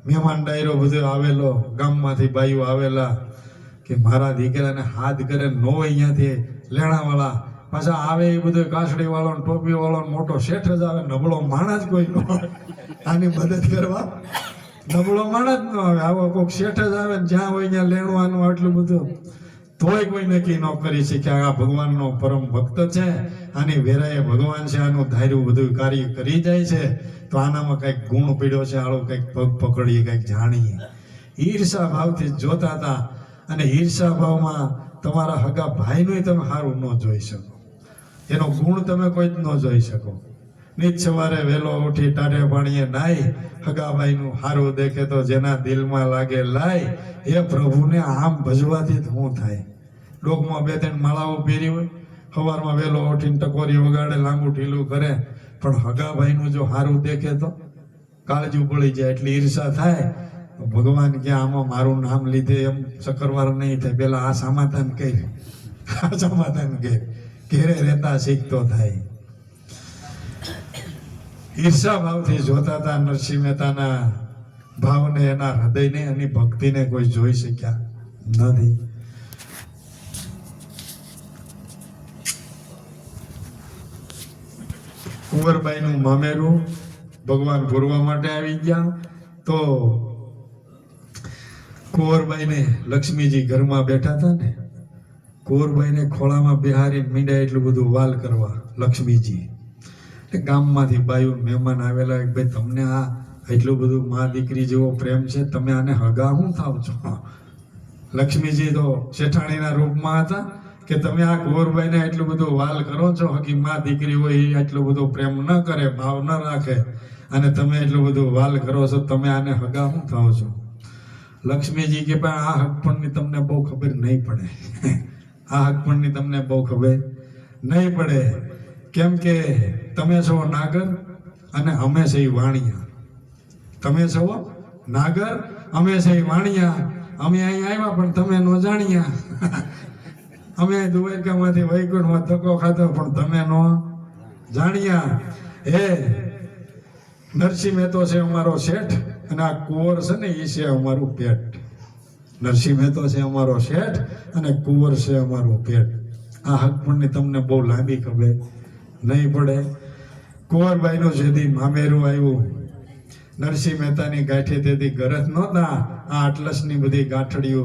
મહેમાન ડાયરો બધો આવેલો, ગામમાંથી બાઈઓ આવેલા કે મારા દીકરાને હાથ કરે નો અહીંયાથી લેણાવાળા પાછા આવે એ બધું કાસડી વાળો ટોપી વાળો મોટો શેઠ જ આવે, નબળો માણસ કોઈ ન આવે આની મદદ કરવા. નબળો માણસ ન આવે, આવો કોઈક શેઠ જ આવે ને જ્યાં હોય ત્યાં લેણવાનું આટલું બધું તોય કોઈ નક્કી ન કરી શકે આ ભગવાનનો પરમ ભક્ત છે, આની વેરાએ ભગવાન છે, આનું ધાર્યું બધું કાર્ય કરી જાય છે. તો આનામાં કંઈક ગુણ પીડ્યો છે, આળો કંઈક પગ પકડીએ, કંઈક જાણીએ. ઈર્ષા ભાવથી જોતા હતા અને ઈર્ષા ભાવમાં તમારા હગા ભાઈનું તમે સારું ન જોઈ શકો, એનો ગુણ તમે કોઈ જ ન જોઈ શકો. નીચ સવારે વહેલો ઉઠી ટાઢે પાણીએ નાઈ હગા ભાઈનું સારું દેખે તો જેના દિલમાં લાગે લાય, એ પ્રભુને આમ ભજવાથી જ શું થાય. ડોકમાં 2-3 માળાઓ પહેરી હોય, સવારમાં વહેલો ઉઠીને ટકોરી વગાડે, લાંબુ ઢીલું કરે, પણ હગા ભાઈનું જો સારું દેખે તો કાળજું પડી જાય. એટલે ઈર્ષા થાય. ભગવાન કે આમાં મારું નામ લીધે એમ ચક્કરવાર નહીં થાય, પેલા આ સમાધાન કરી, આ સમાધાન કરી, ઘેરે રહેતા શીખતો થાય. ઈર્ષા ભાવથી જોતા હતા નરસિંહ મહેતાના ભાવને, એના હૃદયને, એની ભક્તિને કોઈ જોઈ શક્યા નથી. કુંવરબાઈનું મામેરું ભગવાન પૂરવા માટે આવી ગયા. તો કુંવરબાઈને લક્ષ્મીજી ઘરમાં બેઠા હતા ને, કુંવરબાઈને ખોળામાં બિહારી મીંડા એટલું બધું વાલ કરવા લક્ષ્મીજી. ગામમાંથી બાયું મહેમાન આવેલા, ભાઈ તમને આ એટલું બધું મા દીકરી જેવો પ્રેમ છે, તમે આને હગા શું થાવ છો? લક્ષ્મીજી તો શેઠાણીના રૂપમાં હતા કે તમે આ કુંવરબાઈને એટલું બધું વાલ કરો છો, હકી મા દીકરી હોય એ એટલું બધું પ્રેમ ન કરે, ભાવ ન રાખે, અને તમે એટલું બધું વાલ કરો છો, તમે આને હગા શું થાવ છો? લક્ષ્મીજી કે ભાઈ આ હકપણની તમને બહુ ખબર નહીં પડે, આ હકપણની તમને બહુ ખબર નહીં પડે, કેમ કે તમે છો નાગર અને અમે છે વાણિયા. તમે છો નાગર, અમે છે વાણિયા. અમે અહીં આવ્યા પણ તમે નો જાણ્યા. અમે દ્વારકામાંથી વૈકુંઠમાં ધક્કો ખાધો પણ તમે નો જાણ્યા. હે નરસિંહ મહેતો છે અમારો શેઠ અને આ કુંવર છે ને એ છે અમારું પેટ. નરસિંહ મહેતો છે અમારો શેઠ અને કુંવર છે અમારું પેટ. આ હકપણની તમને બહુ લાંબી ખબર નહીં પડે. કુંવરબાઈનું જેથી મામેરું આવ્યું, નરસિંહ મહેતાની ગાંઠે તેથી ગરજ નહોતા. આ અટલસની બધી ગાંઠડીઓ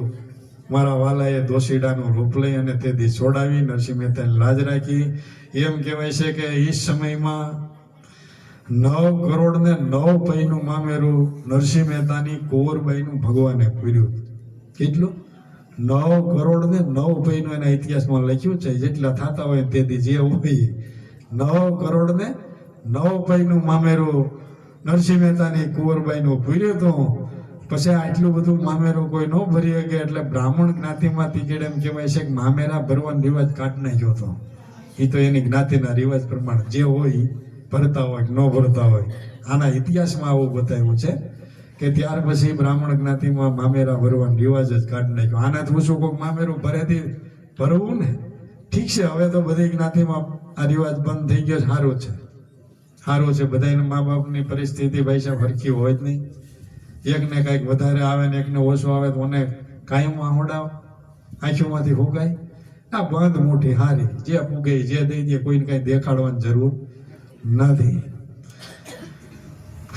મારા વાલાએ દોશીડાનું રૂપ લઈ અને તેથી છોડાવી નરસિંહ મહેતાની લાજ રાખી. એમ કહેવાય છે કે એ સમયમાં 9 કરોડ ને 9 પૈનું મામેરું નરસિંહ મહેતાની કુંવરબાઈનું ભગવાને પૂર્યું. કેટલું? 9 કરોડ ને 9 પૈનું એના ઇતિહાસમાં લખ્યું છે. જેટલા થતા હોય તેથી જે હોય 9 કરોડ ને 9 પૈનું મામેરું નરસિંહ મહેતાની કુંવરબાઈનું પૂર્યું હતું. પછી આટલું બધું મામેરું કોઈ ન ભરી શકે એટલે બ્રાહ્મણ જ્ઞાતિમાંથી કેડે એમ કહેવાય છે કે મામેરા ભરવાનો રિવાજ કાઢી નાખ્યો હતો. એ તો એની જ્ઞાતિના રિવાજ પ્રમાણે જે હોય ભરતા હોય કે ન ભરતા હોય. આના ઇતિહાસમાં આવું બતાવ્યું છે કે ત્યાર પછી બ્રાહ્મણ જ્ઞાતિમાં મામેરા ભરવાનો રિવાજ જ કાઢી નાખ્યો. આનાથી હું શું કોઈક મામેરું ભરેથી ભરવું ને ઠીક છે. હવે તો બધી જ્ઞાતિમાં આ રિવાજ બંધ થઈ ગયો. સારું છે, સારું છે. બધાના મા બાપની પરિસ્થિતિ ભાઈ સાહેબ હરખી હોય જ નહીં. એકને કંઈક વધારે આવે ને એકને ઓછું આવે તો મને કાયમમાં હોડાવ આંખોમાંથી ફૂગાય. આ બંધ મોટી હારી જે પૂગે જે દઈ દે, કોઈને કઈ દેખાડવાની જરૂર નથી.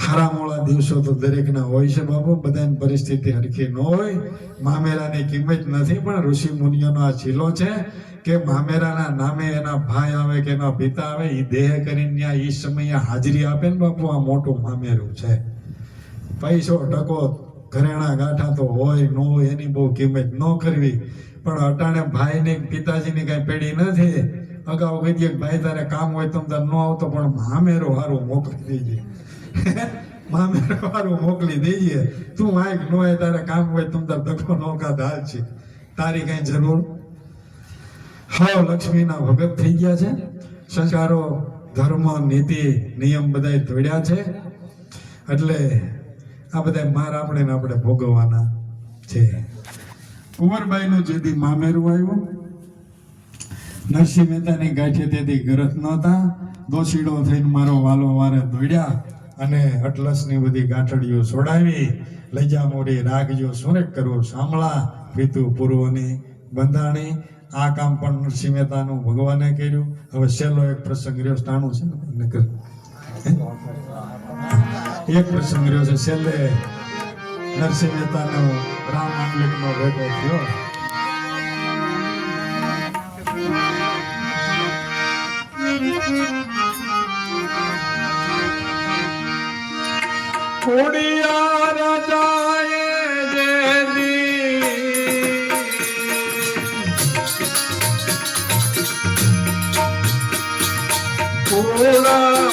હારા મોળા દિવસો તો દરેકના હોય છે બાપુ, બધાની પરિસ્થિતિ હરખી ન હોય. મામેરાની કિંમત નથી, પણ ઋષિ મુનિઓનો આ છેલ્લો છે કે મામેરાના નામે એના ભાઈ આવે કે એના પિતા આવે એ દેહ કરીને ત્યાં એ સમયે હાજરી આપે ને બાપુ, આ મોટું મામેરું છે. પૈસો ટકો ઘરેણા ગાંઠા તો હોય ન હોય એની બહુ કિંમત ન કરવી. પણ અટાણે ભાઈની પિતાજીની કઈ પેઢી નથી. અગાઉ કહી દે ભાઈ તારે કામ હોય તો તાર ન આવતો પણ મામેરો હારું મોકલી દેજે. મામેરો હારું મોકલી દેજે. તું આય ન હોય તારે કામ હોય તો તાર ધક્કો ન ખાતા હાલ છે, તારી કઈ જરૂર. હા, લક્ષ્મીના ભગત થઈ ગયા છે. સંસ્કારો ધર્મ નીતિ નિયમ બધા તોડ્યા છે. એટલે આ બધા માર આપણે ભોગવવાના છે. કુંવરબાઈનું જેથી મામેરું આવ્યું, નરસિંહ મહેતાની ગાંઠે તેથી ગરજ નહોતા. દોશીડો થઈને મારો વાલો વારે દોડ્યા અને અટલસની બધી ગાંઠડીઓ છોડાવી. લજા મોરી રાખજો સુરેખ કરવો સાંભળા, પીતું પૂર્વની બંધાણી. આ કામ પણ નરસિંહ મહેતાનું ભગવાને કર્યું. હવે છેલ્લો એક પ્રસંગ રહ્યો, સ્ટાણું છે ને એક પ્રસંગ રહ્યો છે છેલ્લે. નરસિંહ મહેતાનો રામ આંગલિકનો ભેટો થયો. ખોડિયા રાજાએ દેદી ખોડા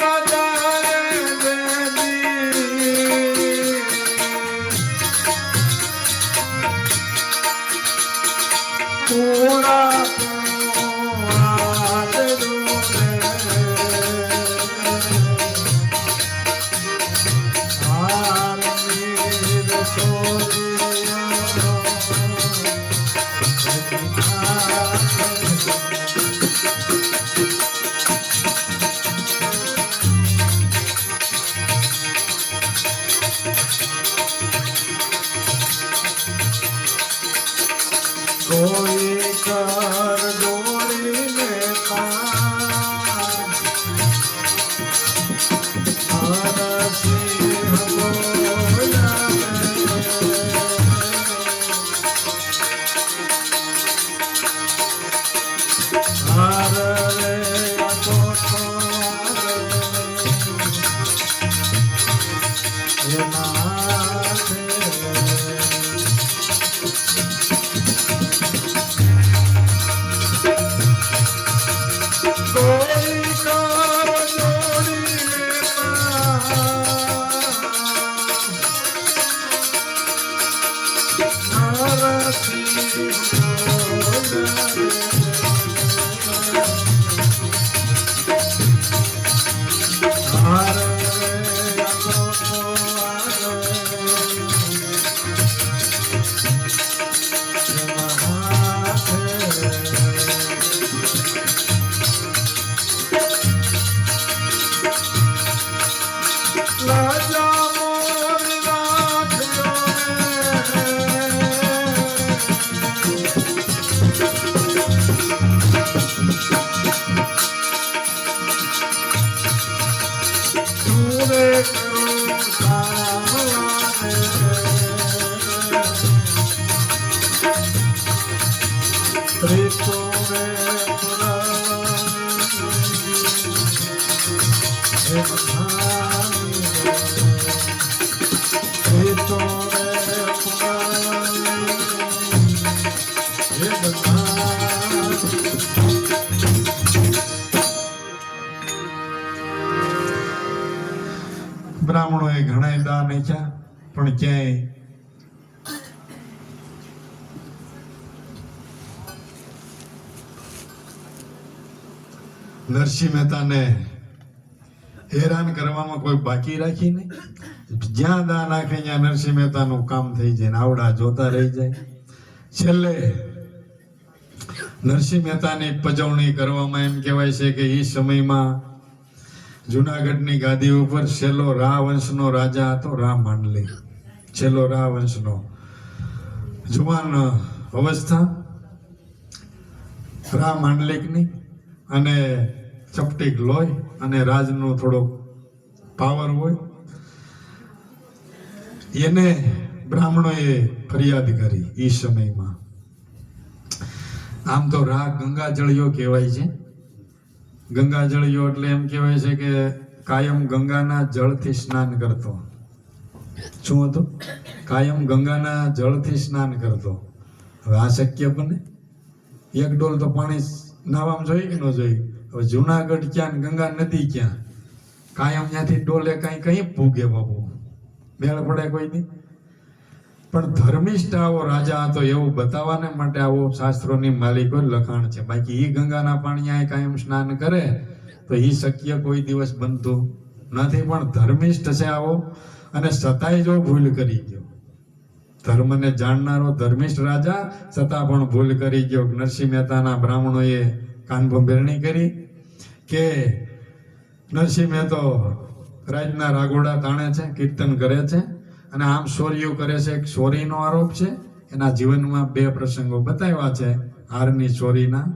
રાજા કોઈ કાર જોડી બ્રાહ્મણોએ ઘણા દાન આપ્યા પણ ક્યાંય નરસિંહ મહેતાને હેરાન કરવામાં કોઈ બાકી રાખી નહીં. જ્યાં દાન નાખે ત્યાં નરસિંહ મહેતાનું કામ થઈ જાય, આવડા જોતા રહી જાય. છેલ્લે નરસિંહ મહેતાની પજવણી કરવામાં એમ કહેવાય છે કે એ સમયમાં જુનાગઢની ગાદી ઉપર છેલ્લો રા વંશનો રાજા હતો, રા માંડલિક. છેલ્લો રા વંશનો જુવાન અવસ્થા રા માંડલિકની, અને ચપટીક લોહી અને રાજનો થોડો પાવર હોય. એને બ્રાહ્મણોએ ફરિયાદ કરી એ સમયમાં. આમ તો રા ગંગાજળિયો કહેવાય છે. ગંગાજળિયો એટલે એમ કહેવાય છે કે કાયમ ગંગાના જળથી સ્નાન કરતો. શું હતું? કાયમ ગંગાના જળથી સ્નાન કરતો. હવે આ શક્ય બને? એક ડોલ તો પાણી નાવામાં જોઈ કે ન જોઈ? હવે જુનાગઢ ક્યાં, ગંગા નદી ક્યાં? કાયમ ત્યાંથી ડોલે કઈ પૂગે બાબુ, મેળ પડે કોઈ દી? પણ ધર્મિષ્ઠ આવો રાજા હતો એવું બતાવવાને માટે આવો શાસ્ત્રોની માલિકો લખાણ છે. બાકી એ ગંગાના પાણી કાયમ સ્નાન કરે તો એ શક્ય કોઈ દિવસ બનતું નથી. પણ ધર્મિષ્ઠ છે આવો, અને છતાંય જો ભૂલ કરી ગયો, ધર્મને જાણનારો ધર્મિષ્ઠ રાજા છતાં પણ ભૂલ કરી ગયો. નરસિંહ મહેતાના બ્રાહ્મણોએ કાનભંભેરણી કરી કે નરસિંહ મહેતો રાજના રાગોડા તાણે છે, કીર્તન કરે છે અને આમ ચોરીઓ કરે છે. ચોરીનો આરોપ છે. એના જીવનમાં 2 પ્રસંગો બતાવ્યા છે હારની ચોરીના,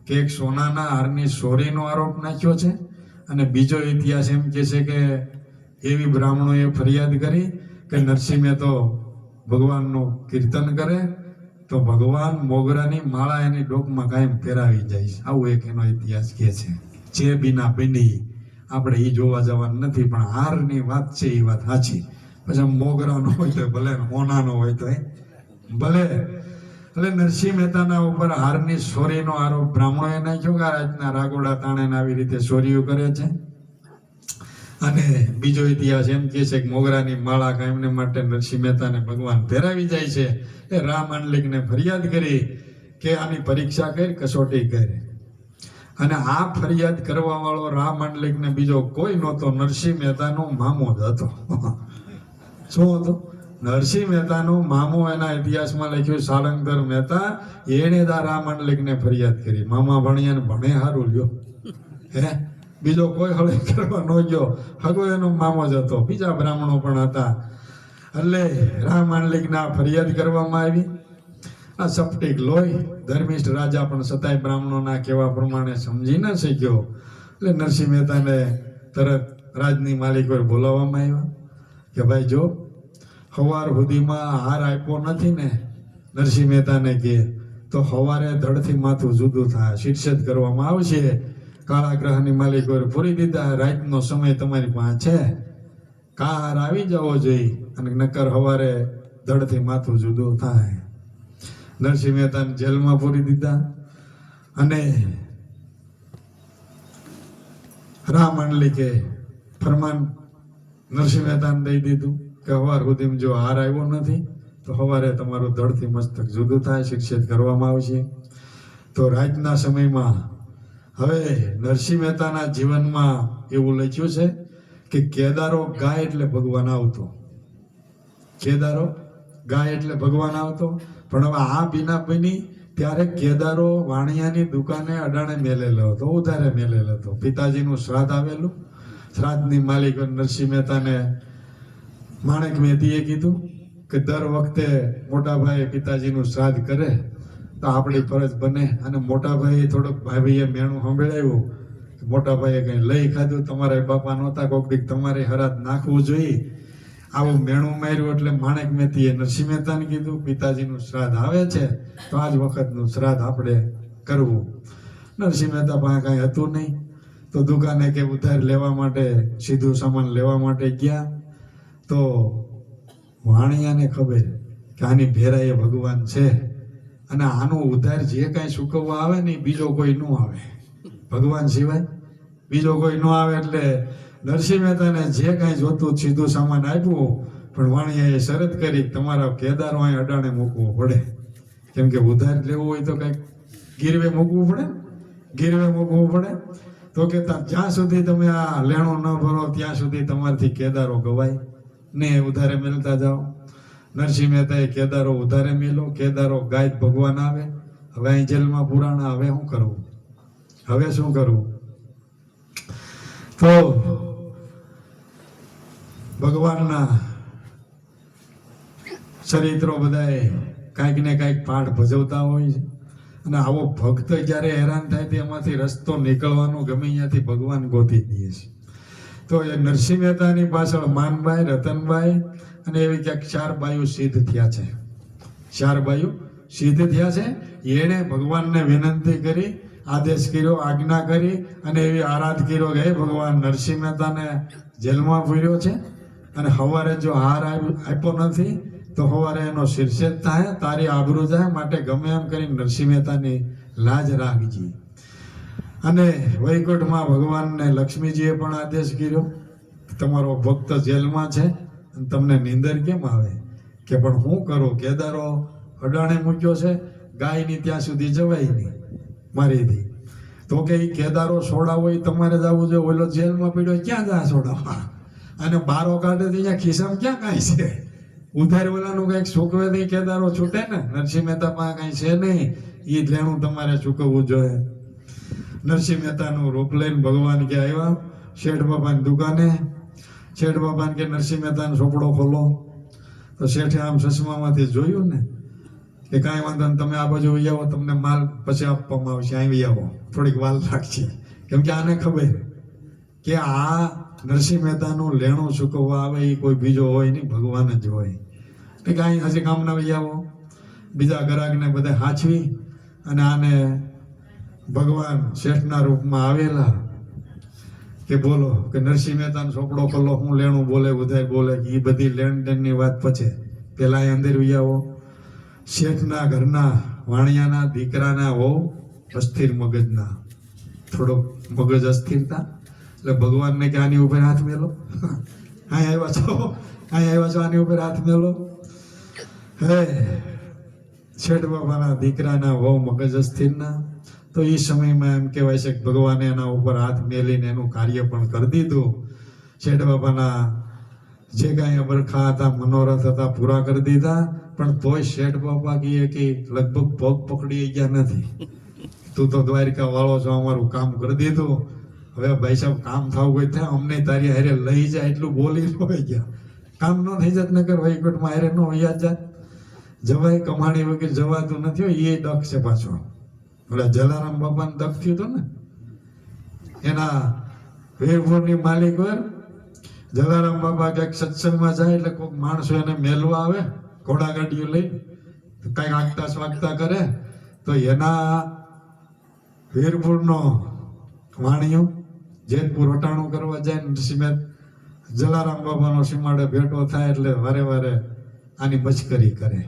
કે એક સોનાના હારની ચોરીનો આરોપ નાખ્યો છે, અને બીજો ઇતિહાસ એમ કહે છે કે એવી બ્રાહ્મણોએ ફરિયાદ કરી કે નરસિંહ મહેતો ભગવાનનું કીર્તન કરે તો ભગવાન મોગરાની માળા એની ડોકમાં કાયમ પહેરાવી જાય છે. આવું એક એનો ઇતિહાસ કહે છે. જે બીના બની આપણે એ જોવા જવાનું નથી, પણ હારની વાત છે એ વાત સાચી. પછી મોગરાનો હોય તો ભલે, હોનાનો હોય તો ભલે. એટલે નરસિંહ મહેતાના ઉપર હારની ચોરીનો આરોપ બ્રાહ્મણોએ નાખ્યો કે રાજના રાગોડા તાણે આવી રીતે ચોરીઓ કરે છે. અને બીજો ઇતિહાસ એમ કહે છે કે મોગરાની માળા કાયમને માટે નરસિંહ મહેતાને ભગવાન પહેરાવી જાય છે. એ રા માંડલિકને ફરિયાદ કરી કે આની પરીક્ષા કરી, કસોટી કરી. અને આ ફરિયાદ કરવા વાળો રા માંડલિકને બીજો કોઈ નહોતો, નરસિંહ મહેતાનો મામો જ હતો. શું હતો? નરસિંહ મહેતાનો મામો. એના ઇતિહાસમાં લખ્યું સાળંગધર મહેતા, એણે રા માંડલિકને ફરિયાદ કરી. મામા ભણ્યા ભણે હારું લ્યો, હે બીજો કોઈ હળે કરવા ન ગયો. હગો એનો મામો જ હતો. બીજા બ્રાહ્મણો પણ હતા. એટલે રા માંડલિકના ફરિયાદ કરવામાં આવી. આ સપટીક લોહી ધર્મિષ્ઠ રાજા પણ છતાંય બ્રાહ્મણોના કહેવા પ્રમાણે સમજી ન શક્યો. એટલે નરસિંહ મહેતાને તરત રાજની માલિકોએ બોલાવવામાં આવ્યા કે ભાઈ જો સવાર સુધીમાં હાર આપ્યો નથી ને, નરસિંહ મહેતાને કહે તો સવારે ધડથી માથું જુદું થાય, શિક્ષિત કરવામાં આવશે. કાળા ગ્રહની માલિકોએ પૂરી દીધા, રાતનો સમય તમારી પાસે છે, કા હાર આવી જવો જોઈએ, અને નકર સવારે ધડથી માથું જુદું થાય. નરસિંહ મહેતાને જેલમાં પૂરી દીધા. અને રામ મંડલી કે ફરમાન નરસિંહ મહેતાને દઈ દીધું કે સવાર સુધીમાં જો હાર આવ્યો નથી તો સવારે તમારું ધડથી મસ્તક જુદું થાય, શિક્ષિત કરવામાં આવશે. તો રાજના સમયમાં હવે નરસિંહ મહેતાના જીવનમાં એવું લખ્યું છે કે કેદારો ગાય એટલે ભગવાન આવતો, કેદારો ગાય એટલે ભગવાન આવતો. પણ હવે આ બીના બની ત્યારે કેદારો વાણિયાની દુકાને અડાણે મેલેલો હતો, ઉધારે મેલેલો હતો. પિતાજીનું શ્રાદ્ધ આવેલું, શ્રાદ્ધની માલિક નરસિંહ મહેતાને માણેક મહેતીએ કીધું કે દર વખતે મોટા ભાઈ પિતાજીનું શ્રાદ્ધ કરે તો આપણી ફરજ બને. અને મોટા ભાઈએ થોડોક ભાભીએ મેણું સંભળાવ્યું, મોટા ભાઈએ કંઈ લઈ ખાધું, તમારા બાપા નહોતા, કોક દીક તમારે હરાત નાખવું જોઈએ. આવું મેણું માર્યું એટલે માણેક મહેતીએ નરસિંહ મહેતાને કીધું પિતાજીનું શ્રાદ્ધ આવે છે તો આજ વખતનું શ્રાદ્ધ આપણે કરવું. નરસિંહ મહેતા પાસે કાંઈ હતું નહીં તો દુકાને કે ઉધાર લેવા માટે, સીધું સામાન લેવા માટે ગયા. તો વાણિયાને ખબર કે આની ભેરાએ ભગવાન છે અને આનું ઉધાર જે કાંઈ ચૂકવવા આવે ને બીજો કોઈ ન આવે, ભગવાન સિવાય બીજો કોઈ ન આવે. એટલે નરસિંહ મહેતાને જે કાંઈ જોતું સીધું સામાન આપ્યું, પણ વાણિયાએ શરત કરી તમારા કેદારો અહીં અડાણે મૂકવો પડે, કેમ કે ઉધાર લેવું હોય તો કંઈક ગીરવે મૂકવું પડે, ગીરવે મૂકવું પડે. તો કે જ્યાં સુધી તમે આ લેણું ન ભરો ત્યાં સુધી તમારથી કેદારો ગવાય ને, ઉધારે મેળતા જાઓ. નરસિંહ મહેતાએ કેદારો ઉધારે મેલો, કેદારો ગાય ભગવાન આવે. હવે અહીં જેલમાં પુરાણા, હવે શું કરવું, હવે શું કરવું? તો ભગવાનના ચરિત્રો બધાએ કાંઈક ને કાંઈક પાઠ ભજવતા હોય છે. અને આવો ભક્ત જ્યારે હેરાન થાય તેમાંથી રસ્તો નીકળવાનો ગમે ત્યાંથી ભગવાન ગોતી દે છે. તો એ નરસિંહ મહેતાની પાછળ માનભાઈ, રતનભાઈ અને એવી ક્યાંક 4 બાયુ સિદ્ધ થયા છે, 4 બાયુ સિદ્ધ થયા છે. એણે ભગવાનને વિનંતી કરી, આદેશ કર્યો, આજ્ઞા કરી અને એવી આરાધ કર્યો કે હે ભગવાન, નરસિંહ મહેતાને જેલમાં પૂર્યો છે અને સવારે જો હાર આપ્યો નથી તો સવારે એનો શિરછેદ થાય, તારી આબરૂ જાય, માટે ગમે એમ કરી નરસિંહ મહેતાની લાજ રાખજે. અને વૈકુંઠમાં ભગવાનને લક્ષ્મીજીએ પણ આદેશ કર્યો, તમારો ભક્ત જેલમાં છે અને તમને નીંદર કેમ આવે? કે પણ હું કરું, કેદારો અડાણે મૂક્યો છે, ગાયની ત્યાં સુધી જવાય નહીં મારીથી. તો કે એ કેદારો છોડાવો એ તમારે જવું જોઈએ, ઓલો જેલમાં પીડ્યો ક્યાં જા છોડાવવા? અને બારો કાઢે તો અહીંયા ખિસ્સામાં ક્યાં કાંઈ છે? ઉધાર ઓલાનું કંઈક ચૂકવેથી કેદારો છૂટે ને. નરસિંહ મહેતા પાસે કાંઈ છે નહીં, એ લેણું તમારે ચૂકવવું જોઈએ. નરસિંહ મહેતાનું રૂપ લઈને ભગવાન કે આવ્યા શેઠ બાપાની દુકાને. શેઠ બાપાને કે નરસિંહ મહેતાનો ચોપડો ખોલો. તો શેઠે આમ ચશ્મામાંથી જોયું ને કે કાંઈ વાંધો નહીં, તમે આ બાજુ વહી આવો, તમને માલ પછી આપવામાં આવશે, અહીં વહી આવો, થોડીક વાર લાગશે. કેમ કે આને ખબર કે આ નરસિંહ મહેતાનું લેણું ચૂકવવા આવે એ કોઈ બીજો હોય નહીં, ભગવાન જ હોય. કે કાંઈ હજી કામના વહી આવો, બીજા ગ્રાહકને બધા હાચવી અને આને ભગવાન શેઠના રૂપમાં આવેલા કે બોલો કે નરસિંહ મહેતાનો ચોપડો ખોલો, હું લેણું બોલે, ઉધાર બોલે, એ બધી લેણ દેણની વાત પછી પેલા અંદર વહી આવો. શેઠના ઘરના વાણિયાના દીકરાના હોવ અસ્થિર મગજના, થોડોક મગજ અસ્થિરતા, એટલે ભગવાનને કે આની ઉપર હાથ મેલો, અહીં આવ્યા છો, અહીં આવ્યા છો, આની ઉપર હાથ મેલો. હે શેઠ બાબાના દીકરાના હોવ મગજ અસ્થિરના. તો એ સમયમાં એમ કહેવાય છે કે ભગવાને એના ઉપર હાથ મેલીને એનું કાર્ય પણ કરી દીધું. શેઠ બાબાના જે કાંઈ અબરખા હતા, મનોરથ હતા, પૂરા કરી દીધા. પણ તોય શેઠ બાપા કહે કે લગભગ પગ પકડી ગયા નથી. તું તો દ્વારિકા વાળો છો, અમારું કામ કરી દીધું, હવે ભાઈ સાહેબ કામ થવું કોઈ થાય, અમને તારી હારે લઈ જાય એટલું બોલી હોય ગયા. કામ ન થઈ જાત નકર વૈકુંઠમાં હારે ન હોય જાત, જવાય કમાણી વગર જવાતું નથી હોય. એ ડક છે પાછો, ઓલા જલારામ બાપાને દક થયું હતું ને, એના વીરપુરની માલિક હોય. જલારામ બાપા ક્યાંક સત્સંગમાં જાય એટલે કોઈક માણસો એને મેલવા આવે ઘોડા ગાડીઓ લઈ, કઈક આગતા સ્વાગતા કરે. તો એના વીરપુરનો વાણિયો જેતપુર હટાણું કરવા જાય ને નરસિંહ જલારામ બાપાનો સીમાડે ભેટો થાય એટલે વારે વારે આની મશ્કરી કરે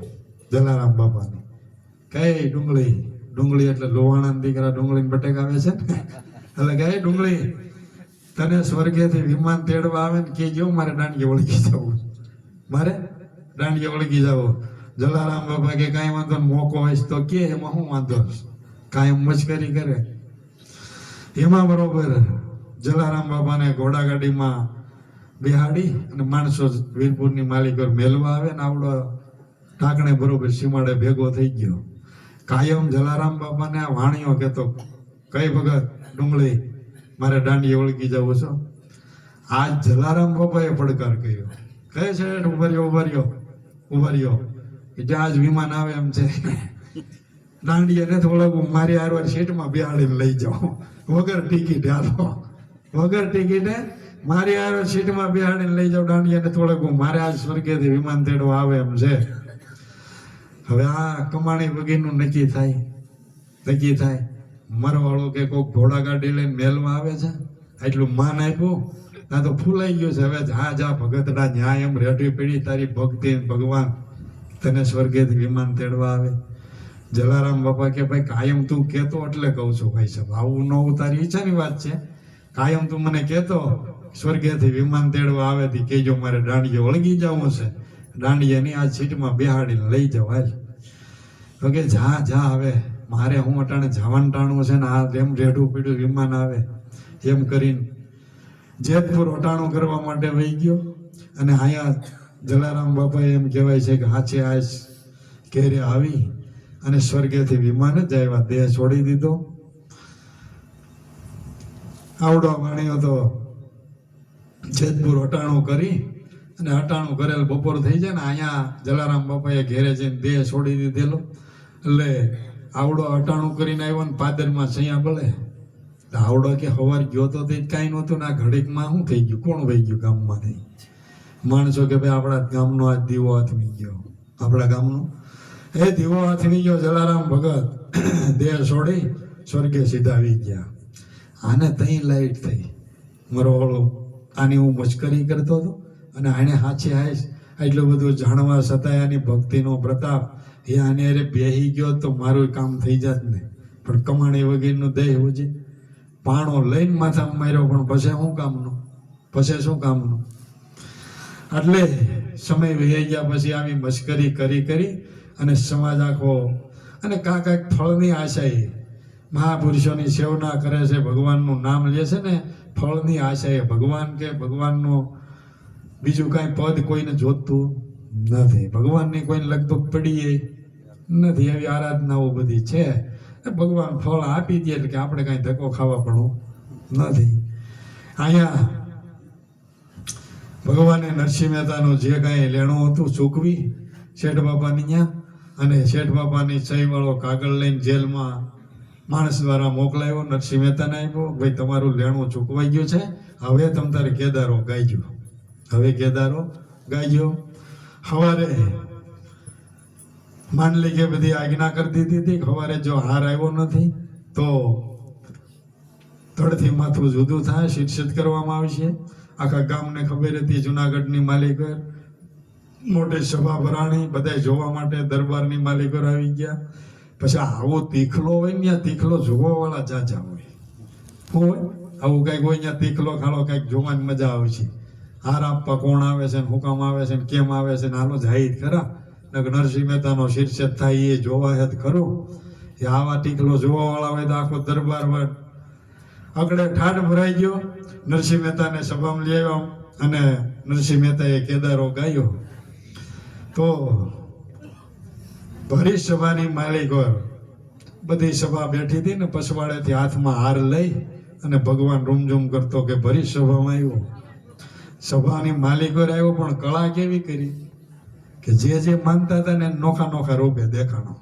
જલારામ બાપાની. કઈ ડુંગળી, ડુંગળી એટલે લોહાણા દીકરા ડુંગળી બટેકા આવે છે ને, એટલે કઈ ડુંગળી તને સ્વર્ગેથી વિમાન તેડવા આવે ને કે જો મારે દાંડિયે વળગી જવું, મારે દાંડિયે વળગી જવું. જલારામ બાપા કે કાંઈ વાંધો ને, મોકો હોય તો કે એમાં શું વાંધો, કાંઈ મશ્કરી કરે. એમાં બરોબર જલારામ બાપાને ઘોડાગાડીમાં બેહાડી અને માણસો વીરપુરની માલિકો મેલવા આવે ને આવડો ટાંકણે બરોબર સીમાડે ભેગો થઈ ગયો. કાયમ જલારામ બાપાને આ વાણીઓ કહેતો, કઈ ભગત ડુંગળી મારે દાંડિયે વળગી જવું છો. આજ જલારામ બાપાએ પડકાર કર્યો, કહે છે ઉભા રહ્યો કે જ્યાં જ વિમાન આવે એમ છે, દાંડિયે નથી વળગવું, મારી હારવાર સીટમાં બેહાડીને લઈ જાઓ વગર ટિકિટે. હાલો વગર ટિકિટે મારી હારવાર સીટમાં બેહાડીને લઈ જાઓ, દાંડિયે નથી વળગવું, મારે આજ સ્વર્ગેથી વિમાન તેડવા આવે એમ છે. હવે આ કમાણી વગેરેનું નક્કી થાય. મરવાળો કે કોઈક ઘોડાગાડી લઈને મેલમાં આવે છે, એટલું માન આપ્યું ના તો ફૂલાઈ ગયું છે. હવે જા ભગતડા ન્યાય એમ રેઠી પડી તારી ભક્તિ, ભગવાન તને સ્વર્ગેથી વિમાન તેડવા આવે. જલારામ બાપા કે ભાઈ કાયમ તું કહેતો એટલે કહું છું ભાઈ સાહેબ, આવું ન હોવું તારી ઈચ્છાની વાત છે. કાયમ તું મને કહેતો સ્વર્ગેથી વિમાન તેડવા આવે તી કહેજો મારે દાંડિયે વળગી જવું છે, દાંડિયાની આ સીટમાં બેહાડીને લઈ જાવ હાલ. તો કે જા હવે મારે હું અટાણે જવાનું ટાણું છે ને, આ જેમ રેઢું પીડું વિમાન આવે એમ કરીને જેતપુર અટાણું કરવા માટે વહી ગયો. અને અહીંયા જલારામ બાપાએ એમ કહેવાય છે કે હાચે આજ ઘેરે આવી અને સ્વર્ગેથી વિમાન જ આવ્યા, દેહ છોડી દીધો. આવડો વાણીઓ તો જેતપુર અટાણું કરી અને અટાણું કરેલ બપોર થઈ જાય ને, અહીંયા જલારામ બાપાએ ઘેરે જઈને દેહ છોડી દીધેલો. એટલે આવડો અટાણું કરીને આવ્યો ને પાદરમાં સૈયા બળે. આવડો કે હવાર ગયો તો તે કાંઈ નહોતું ને આ ઘડીકમાં શું થઈ ગયું, કોણ વહી ગયું ગામમાંથી. માણસો કે ભાઈ આપણા ગામનો આ દીવો હાથમી ગયો, આપણા ગામનો એ દીવો હાથમી ગયો. જલારામ ભગત દેહ છોડી સ્વર્ગે સીધા આવી ગયા. આને તઈ લાઈટ થઈ મરોળો, આની હું મશ્કરી કરતો હતો અને આને હાચે આવીશ એટલું બધું જાણવા છતાંય આની ભક્તિનો પ્રતાપ એ આને અરે બેહી ગયો તો મારું કામ થઈ જાત ને. પણ કમાણી વગેરેનું દહીં હોજે પાણો લઈને માથામાં માર્યો, પણ પછી શું કામનું. એટલે સમય વહી ગયા પછી આવી મશ્કરી કરી અને સમાજ આખો અને કાંઈક ફળની આશાએ મહાપુરુષોની સેવના કરે છે, ભગવાનનું નામ લે છે ને ફળની આશાએ. ભગવાન કે ભગવાનનું બીજું કાંઈ પદ કોઈને જોતું નથી, ભગવાનની કોઈને લગભગ પડીએ નથી. એવી આરાધનાઓ બધી છે, ભગવાન ફળ આપી દે એટલે કે આપણે કાંઈ ધક્કો ખાવા પણ નથી. અહીંયા ભગવાને નરસિંહ મહેતાનું જે કાંઈ લેણું હતું ચૂકવી શેઠ બાપાની ત્યાં, અને શેઠ બાપાની સહી વાળો કાગળ લઈને જેલમાં માણસ દ્વારા મોકલાયો, નરસિંહ મહેતાને આપ્યો, ભાઈ તમારું લેણું ચૂકવાઈ ગયું છે, હવે તમ તારે કેદારો ગાઈજો. હવે કેદારો ગાઈજો. સવારે માંડલી કે બધી આજ્ઞા કરી દીધી હતી, સવારે જો હાર આવ્યો નથી તો ધડથી માથું જુદું થાય, શિક્ષિત કરવામાં આવશે. આખા ગામને ખબર હતી. જુનાગઢની માલિકો મોટી સભા ભરાણી, બધા જોવા માટે દરબારની માલિકો આવી ગયા. પછી આવો તીખલો હોય ને, ત્યાં તીખલો જોવા વાળા જાજા હોય આવું કઈક હોય ત્યાં તીખલો ખાડો કઈક જોવાની મજા આવે છે. હાર આપવા કોણ આવે છે, હુકામ આવે છે, કેમ આવે છે, હાલો જાય ખરા. નરસિંહ મહેતાનો શીર્ષક થાય એ જોવા હે ખરું. એ આવા ટીકલો જોવા વાળા હોય તો આખો દરબાર આગળ ઠાઠ ભરાઈ ગયો. નરસિંહ મહેતાને સભામાં લઈ આવ્યો અને નરસિંહ મહેતાએ કેદારો ગાયો. તો ભરી સભાની માલિકો બધી સભા બેઠી હતી ને, પછવાડેથી હાથમાં હાર લઈ અને ભગવાન રૂમઝૂમ કરતો કે ભરી સભામાં આવ્યો. સભાની માલિકો આવ્યો, પણ કળા કેવી કરી કે જે માનતા હતા ને નોખા રૂપે દેખાણો.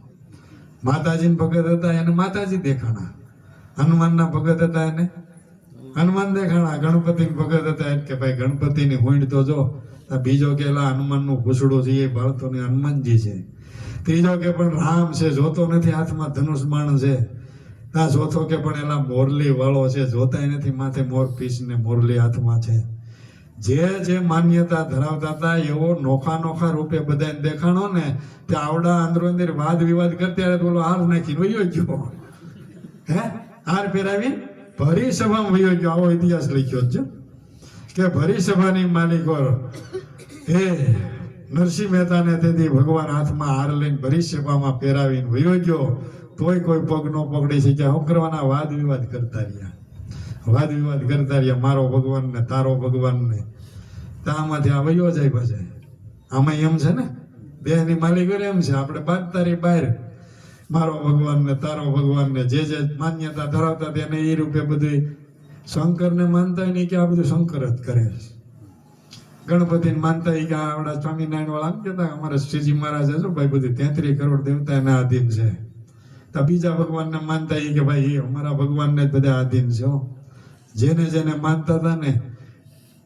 માતાજીને ભગત હતા એને માતાજી દેખાણા, હનુમાનના ભગત હતા એને હનુમાન દેખાણા, ગણપતિને ભગત હતા એટલે કે ભાઈ ગણપતિની હોંડ તો જો. બીજો કે હનુમાનનું ભૂસડું છે એ બાળતો ને હનુમાનજી છે. ત્રીજો કે પણ રામ છે, જોતો નથી, હાથમાં ધનુષ બાણ છે. ના ચોથો કે પણ એલા મોરલી વાળો છે, જોતાય નથી, માથે મોર પીસ ને મોરલી હાથમાં છે. જે માન્યતા ધરાવતા હતા એવો નોખા રૂપે બધાને દેખાણો ને. તે આવડા અંદરો અંદર વાદ વિવાદ કરતા બોલો હાર નાખી વયો ગયો. હે હાર પહેરાવી ભરી સભામાં વયો ગયો. આવો ઇતિહાસ લખ્યો છે કે ભરી સભાની માલિકો હે નરસિંહ મહેતાને તેથી ભગવાન હાથમાં હાર લઈને ભરી સભામાં પહેરાવીને વયો ગયો. તોય કોઈ પગ ન પકડી શક્યા. શું કરવાના? વાદ વિવાદ કરતા રહ્યા. મારો ભગવાન ને તારો ભગવાન ને. આમાંથી આ વયો જાય પછી. આમાં એમ છે ને, દેહની માલિક એમ છે, આપણે બાંધતારી બહાર મારો ભગવાન ને તારો ભગવાન ને જે માન્યતા ધરાવતા તેને એ રૂપે બધું શંકરને માનતા નહીં કે આ બધું શંકર જ કરે છે. ગણપતિને માનતા કે આપણા સ્વામિનારાયણ વાળા આમ કહેતા અમારા શ્રીજી મહારાજ છે ભાઈ બધું 33 કરોડ દેવતા એના આધીન છે. તો બીજા ભગવાનને માનતા કે ભાઈ એ અમારા ભગવાનને જ બધા આધીન છે. જેને જેને માનતા હતા ને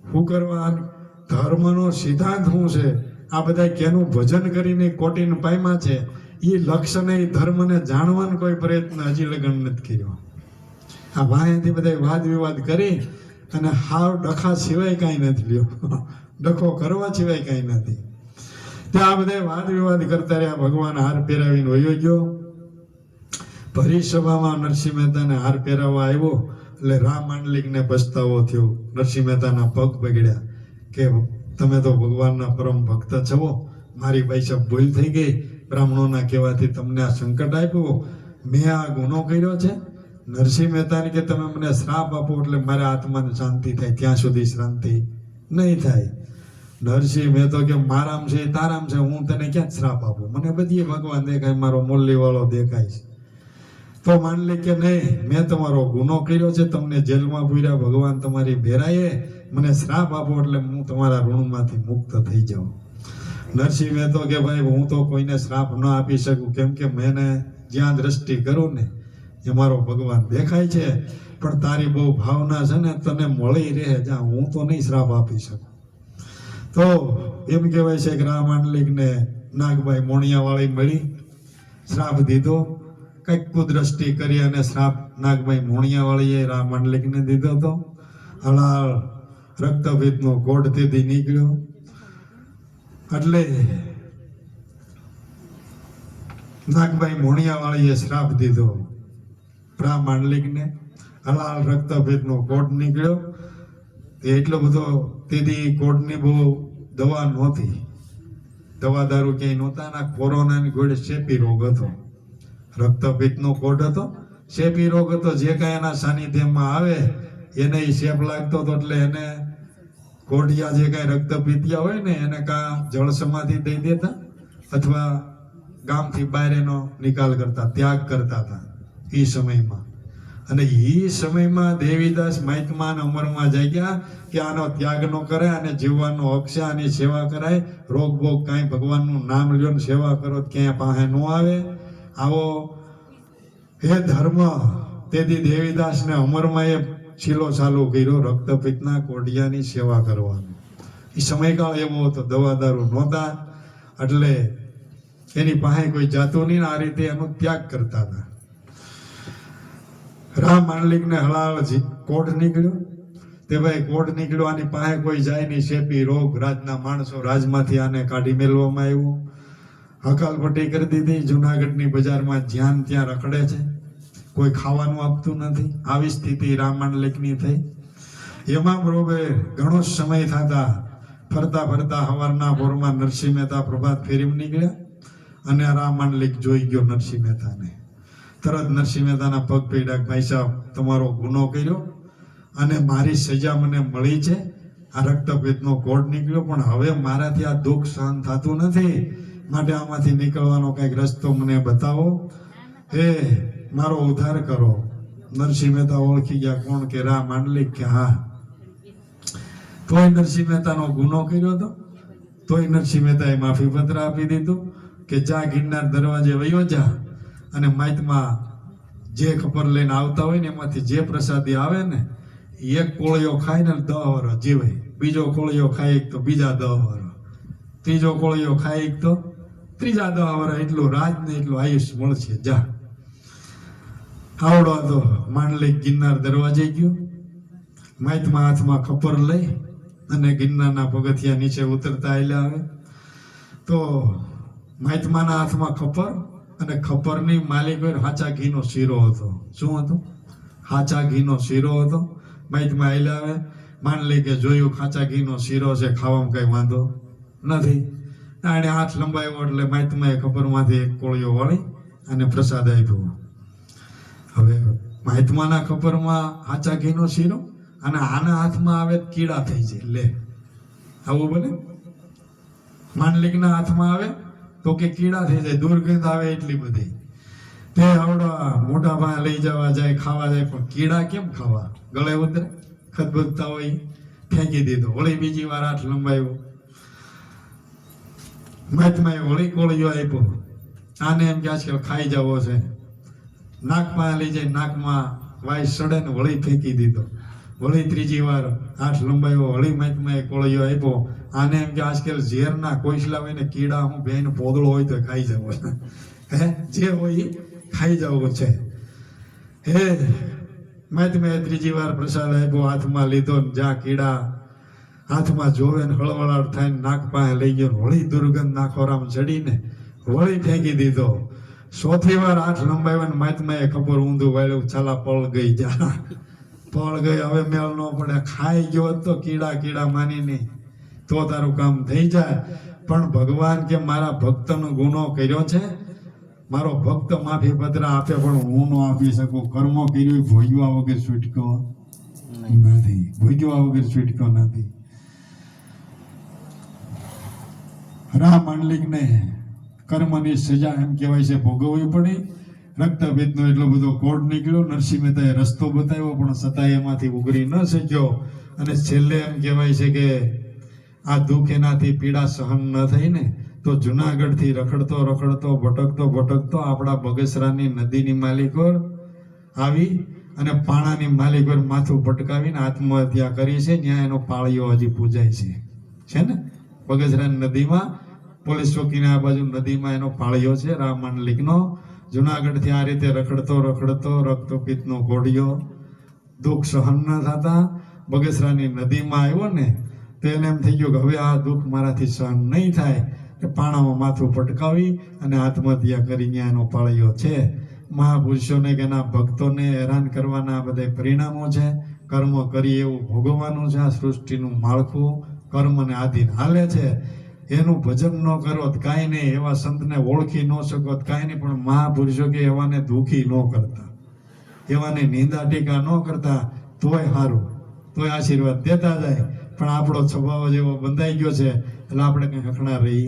શું કરવા? ધર્મનો સિદ્ધાંત શું છે? આ બધા કેનું ભજન કરીને કોટીને પામ્યા છે. એ લક્ષ્યને એ ધર્મને જાણવાનો કોઈ પ્રયત્ન હજી લગન નથી કર્યો. આ વાંહેથી બધા વાદ વિવાદ કરી અને હાવ ડખા સિવાય કાંઈ નથી લ્યો. ડખો કરવા સિવાય કાંઈ નથી. ત્યાં બધા વાદ વિવાદ કરતા રહ્યા. ભગવાન હાર પહેરાવીને વયો ગયો. ભરી સભામાં નરસિંહ મહેતાને હાર પહેરાવવા આવ્યો એટલે રામ માંડલિકને પછતાવો થયો. નરસિંહ મહેતાના પગ બગડ્યા કે તમે તો ભગવાનના પરમ ભક્ત છો. મારી ભાઈ ભૂલ થઈ ગઈ. બ્રાહ્મણોના કહેવાથી તમને આ સંકટ આપ્યું. મેં આ ગુનો કર્યો છે. નરસિંહ મહેતાને કે તમે મને શ્રાપ આપો એટલે મારા આત્માને શાંતિ થાય. ત્યાં સુધી શાંતિ નહીં થાય. નરસિંહ મહેતો કે મારામ છે તારામ છે, હું તને ક્યાં શ્રાપ આપું? મને બધી ભગવાન દેખાય, મારો મુરલી વાળો દેખાય છે. તો માંડલી કે નહીં, મેં તમારો ગુનો કર્યો છે, તમને જેલમાં પૂર્યા, ભગવાન તમારી ભેરાએ, મને શ્રાપ આપો એટલે હું તમારા ઋણમાંથી મુક્ત થઈ જાઉં. નરસિંહ મહેતો કે ભાઈ હું તો કોઈને શ્રાપ ન આપી શકું, કેમ કે મેને જ્યાં દ્રષ્ટિ કરું ને એ મારો ભગવાન દેખાય છે. પણ તારી બહુ ભાવના છે ને, તને મળી રહે જ્યાં, હું તો નહીં શ્રાપ આપી શકું. તો એમ કહેવાય છે કે રામ માંડલિકને નાગભાઈ મોણિયાવાળી મળી, શ્રાપ દીધો. કંઈક કુદ્રષ્ટિ કરી અને શ્રાપ નાગભાઈ મોણિયાવાળીએ રામ માંડલિકને દીધો હતો. હલાળ રક્તભેદનો ગોળ તેથી નીકળ્યો. એટલે નાગભાઈ મોણિયાવાળીએ શ્રાપ દીધો રામ માંડલિકને. હલાળ રક્તભેદનો કોટ નીકળ્યો. એટલો બધો તેથી કોટની બહુ દવા નહોતી, દવા દારૂ ક્યાંય નહોતા. ના કોરોનાની ગોળે ચેપી રોગ હતો. રક્તપિત્તનો કોટ હતો, ચેપી રોગ હતો. જે કાંઈ એના સાનિધ્યમાં આવે એને ચેપ લાગતો હતો. એટલે એને કોઢિયા જે કાંઈ રક્તપિત્તિયા હોય ને એને કાં જળ સમાધિ દઈ દેતા અથવા ગામથી બહાર એનો નિકાલ કરતા, ત્યાગ કરતા હતા એ સમયમાં. અને એ સમયમાં દેવીદાસ મહાત્માન અમરમાં જાગ્યા કે આનો ત્યાગ ન કરે, અને જીવવાનો હક છે, આની સેવા કરાય. રોગ ભોગ કાંઈ ભગવાનનું નામ લ્યો ને સેવા કરો ક્યાંય પાસે ન આવે. આવો હે ધર્મ. તેથી દેવીદાસને અમરમાં એ છેલ્લો ચાલુ કર્યો રક્તપિત્તના કોઢિયાની સેવા કરવાનો. એ સમયકાળ એવો હતો, દવા દારૂ નહોતા, એટલે એની પાસે કોઈ જાતું નહીં. આ રીતે એનો ત્યાગ કરતા હતા. રામ માંડલિકને હલાળ કોઢ નીકળ્યો. તે ભાઈ કોઢ નીકળ્યો, આની પાસે કોઈ જાય નહીં. ચેપી રોગ, રાજના માણસો રાજમાંથી આને કાઢી મેળવામાં આવ્યો. હકાલપટ્ટી કરી દીધી. જુનાગઢની બજારમાં જ્યાં ત્યાં રખડે છે, કોઈ ખાવાનું આપતું નથી. આવી સ્થિતિ રામ માંડલિકની થઈ. એમાં બરોબર ઘણો સમય થતા ફરતા ફરતા સવારના પોરમાં નરસિંહ મહેતા પ્રભાત ફેરીમાં નીકળ્યા અને રામ માંડલિક જોઈ ગયો નરસિંહ મહેતાને. તરત નરસિંહ મહેતાના પગ પડ્યા, ભાઈ સાહેબ તમારો ગુનો કર્યો અને મારી સજા મને મળી છે. આ રક્તપિત્તનો કોઢ નીકળ્યો, પણ હવે મારાથી આ દુઃખ સહન થતું નથી, માટે આમાંથી નીકળવાનો કંઈક રસ્તો મને બતાવો. હે મારો ઉદ્ધાર કરો. નરસિંહ મહેતા ઓળખી ગયા કોણ? કે રામ માંડલિક. કે હા. તોય નરસિંહ મહેતાનો ગુનો કર્યો હતો, તોય નરસિંહ મહેતાએ માફી પત્ર આપી દીધું કે જા ગિરનાર દરવાજે વયો જા, અને માઇતમાં જે ખબર લઈને આવતા હોય ને એમાંથી જે પ્રસાદી આવે ને, એક કોળિયો ખાય ને 10 વર્ષ જીવે, બીજો કોળિયો ખાય તો બીજા 10 વર્ષ, ત્રીજો કોળિયો ખાય તો ત્રીજા 10 વર્ષ. એટલું રાજ ને એટલું આયુષ મળશે. જા. આવડો હતો માંડલિક ગિરનાર દરવાજે ગયો. માઇતમાં હાથમાં ખપર લઈ અને ગિરનારના પગથિયા નીચે ઉતરતા આવેલા આવે તો માઇતમાના હાથમાં ખપર, અને ખપરની માલિક હાચા ઘીનો શીરો હતો. શું હતું? ખાચા ઘીનો શીરો હતો. માહિતમાં આવેલા માની લે કે જોયું ખાચા ઘીનો શીરો છે, ખાવામાં કઈ વાંધો નથી. આણે હાથ લંબાવ્યો એટલે માહિતમાં ખપરમાંથી એક કોળિયો વાળી અને પ્રસાદ આપ્યો. હવે માહિતમાના ખપરમાં ખાચા ઘીનો શીરો અને આના હાથમાં આવે કીડા થઈ જાય. લે આવું બને? માનલિકના હાથમાં આવે તો કે કીડા થઈ જાય, દુર્ગંધ આવે એટલી બધી. તે આવડા મોટા ભાઈ લઈ જવા જાય, ખાવા જાય, પણ કીડા કેમ ખાવા? ગળે ઉતરે, ખદબદતા હોય, ફેંકી દીધો. વળી બીજી વાર હાથ લંબાવ્યો, માહિતમાં વળી કોળિયો આપ્યો. આને એમ કે આજકાલ ખાઈ જવો છે. નાકમાં લઈ જાય, નાકમાં વાય સડે ને વળી ફેંકી દીધો. વળી ત્રીજી વાર હાથ લંબાવ્યો, વળી માહિતમાં કોળિયો આપ્યો. આને એમ કે આજકાલ ઝેરના કોઈસલા હોય ને કીડા હું બેન પોદળો હોય તો ખાઈ જવો છે. હે જે હોય ખાઈ જવું છે. હે માહિતમાં ત્રીજી વાર પ્રસાદ આપ્યો, હાથમાં લીધો ને જા કીડા હાથમાં જોવે ને હળવળાટ થાય ને નાક પાસે લઈ ગયો, વળી દુર્ગંધ નાખોરામ ચડીને વળી ફેંકી દીધો. ચોથી વાર હાથ લંબાવ્યો ને માહિતમાં ખબર ઊંધું વાળ્યું, ચાલા પળ ગઈ, જા પળ ગઈ, હવે મેળ ન પડે. ખાઈ ગયો તો કીડા માની નહીં તો તારું કામ થઈ જાય. પણ ભગવાન કે મારા ભક્તનો ગુનો કર્યો છે, મારો ભક્ત માફી પત્ર આપે પણ હું ન આપી શકું. કર્મો કર્યું ભોગવા વગર છૂટકો નથી, ભોગવા વગર છૂટકો નથી. રામ મંડલિકને કર્મની સજા એમ કહેવાય છે ભોગવવી પડી. રક્તભેદનો એટલો બધો કોડ નીકળ્યો. નરસિંહ મહેતાએ રસ્તો બતાવ્યો પણ છતાંય એમાંથી ઉગરી ન શક્યો. અને છેલ્લે એમ કહેવાય છે કે આ દુઃખ એનાથી પીડા સહન ન થઈને તો જુનાગઢથી રખડતો ભટકતો આપણા બગસરાની નદીની માલિકોર આવી અને પાણાની માલિકોર માથું પટકાવીને આત્મહત્યા કરી છે. ત્યાં એનો પાળીઓ હજી પૂજાય છે ને બગસરાની નદીમાં, પોલીસ ચોકીની આ બાજુ નદીમાં એનો પાળીઓ છે રામ મંડલિકનો. જુનાગઢથી આ રીતે રખડતો રક્તપિત્તનો ઘોડિયો દુઃખ સહન ન થતા બગસરાની નદીમાં આવ્યો ને તો એને એમ થઈ ગયું કે હવે આ દુઃખ મારાથી સહન નહીં થાય. પાણામાં માથું પટકાવી અને આત્મહત્યા કરીને એનો પાળ્યો છે. મહાપુરુષોને કે એના ભક્તોને હેરાન કરવાના બધા પરિણામો છે. કર્મ કરી એવું ભોગવવાનું છે. આ સૃષ્ટિનું માળખું કર્મને આધીન હાલે છે. એનું ભજન ન કરો તો કાંઈ નહીં, એવા સંતને ઓળખી ન શકો તો કાંઈ નહીં, પણ મહાપુરુષો કે એવાને દુઃખી ન કરતા, એવાને નિંદા ટીકા ન કરતા તોય સારું, તોય આશીર્વાદ દેતા જાય. પણ આપણો સ્વભાવ જેવો બંધાઈ ગયો છે એટલે આપણે કંઈ હખણા રહી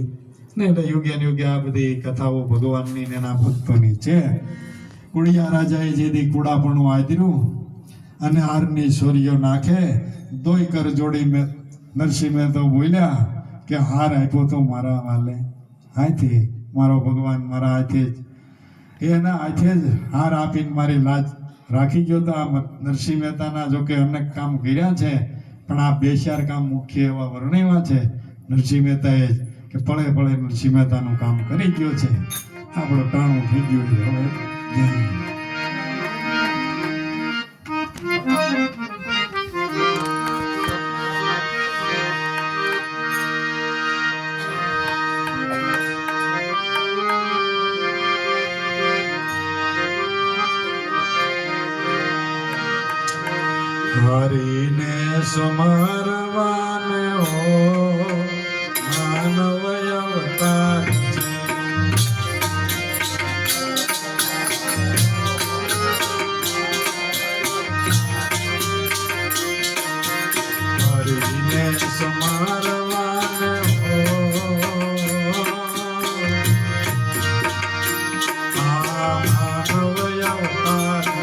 ને. એટલે યુગે આ બધી કથાઓ ભગવાનની ને એના ભક્તોની છે. કુડિયા રાજાએ જેથી કુડાપણું આદર્યું અને હારની છોરીઓ નાખે, દોય કર જોડી નરસિંહ મહેતા બોલ્યા કે હાર આપ્યો તો મારા વાલે હાથે, મારો ભગવાન મારા હાથે જ, એના હાથે જ હાર આપીને મારી લાજ રાખી ગયો. તો આ નરસિંહ મહેતાના જો કે અનેક કામ કર્યા છે પણ આ બે ચાર કામ મુખ્ય એવા વર્ણવ્યા છે નરસિંહ મહેતાએ જ કે પળે પળે નરસિંહ મહેતાનું કામ કરી ગયો છે. આપણો ટાણું થઈ ગયું છે. હવે હરિને સુમરવાને હો માનવ અવતાર છે. હરિને સુમરવાને હો આ માનવ અવતાર છે.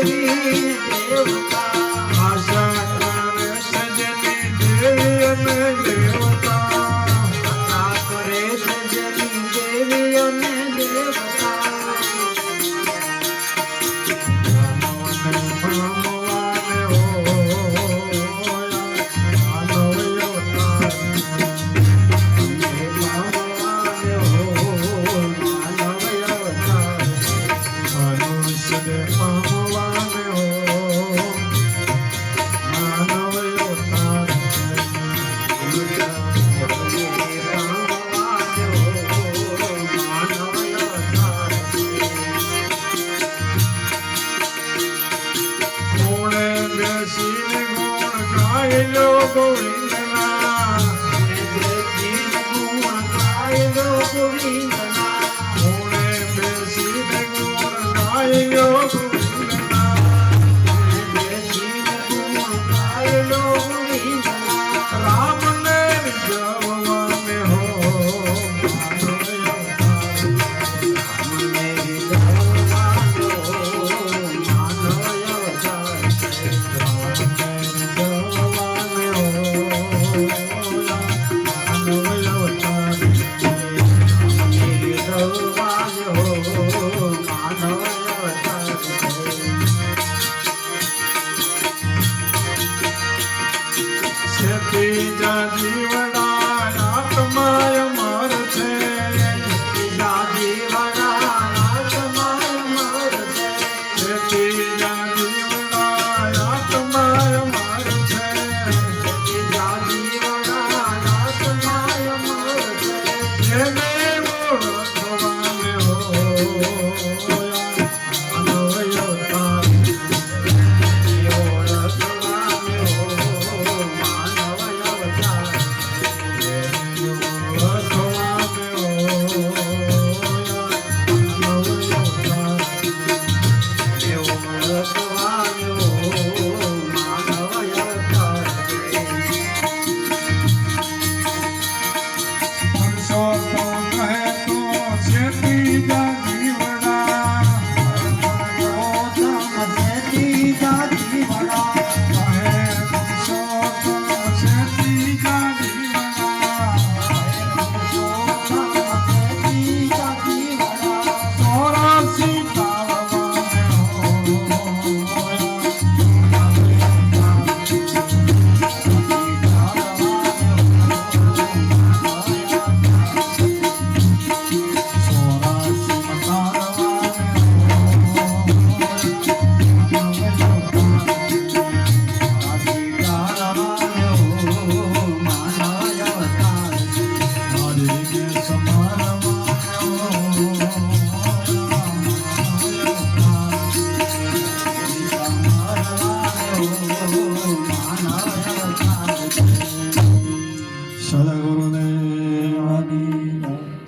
દેવી દેવતા આશા કરે સજની દેવી અને દેવતા આશા કરે સજની દેવી અને દેવતા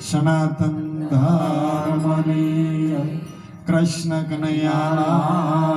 સનાતન ધર્મની કૃષ્ણ કનૈયા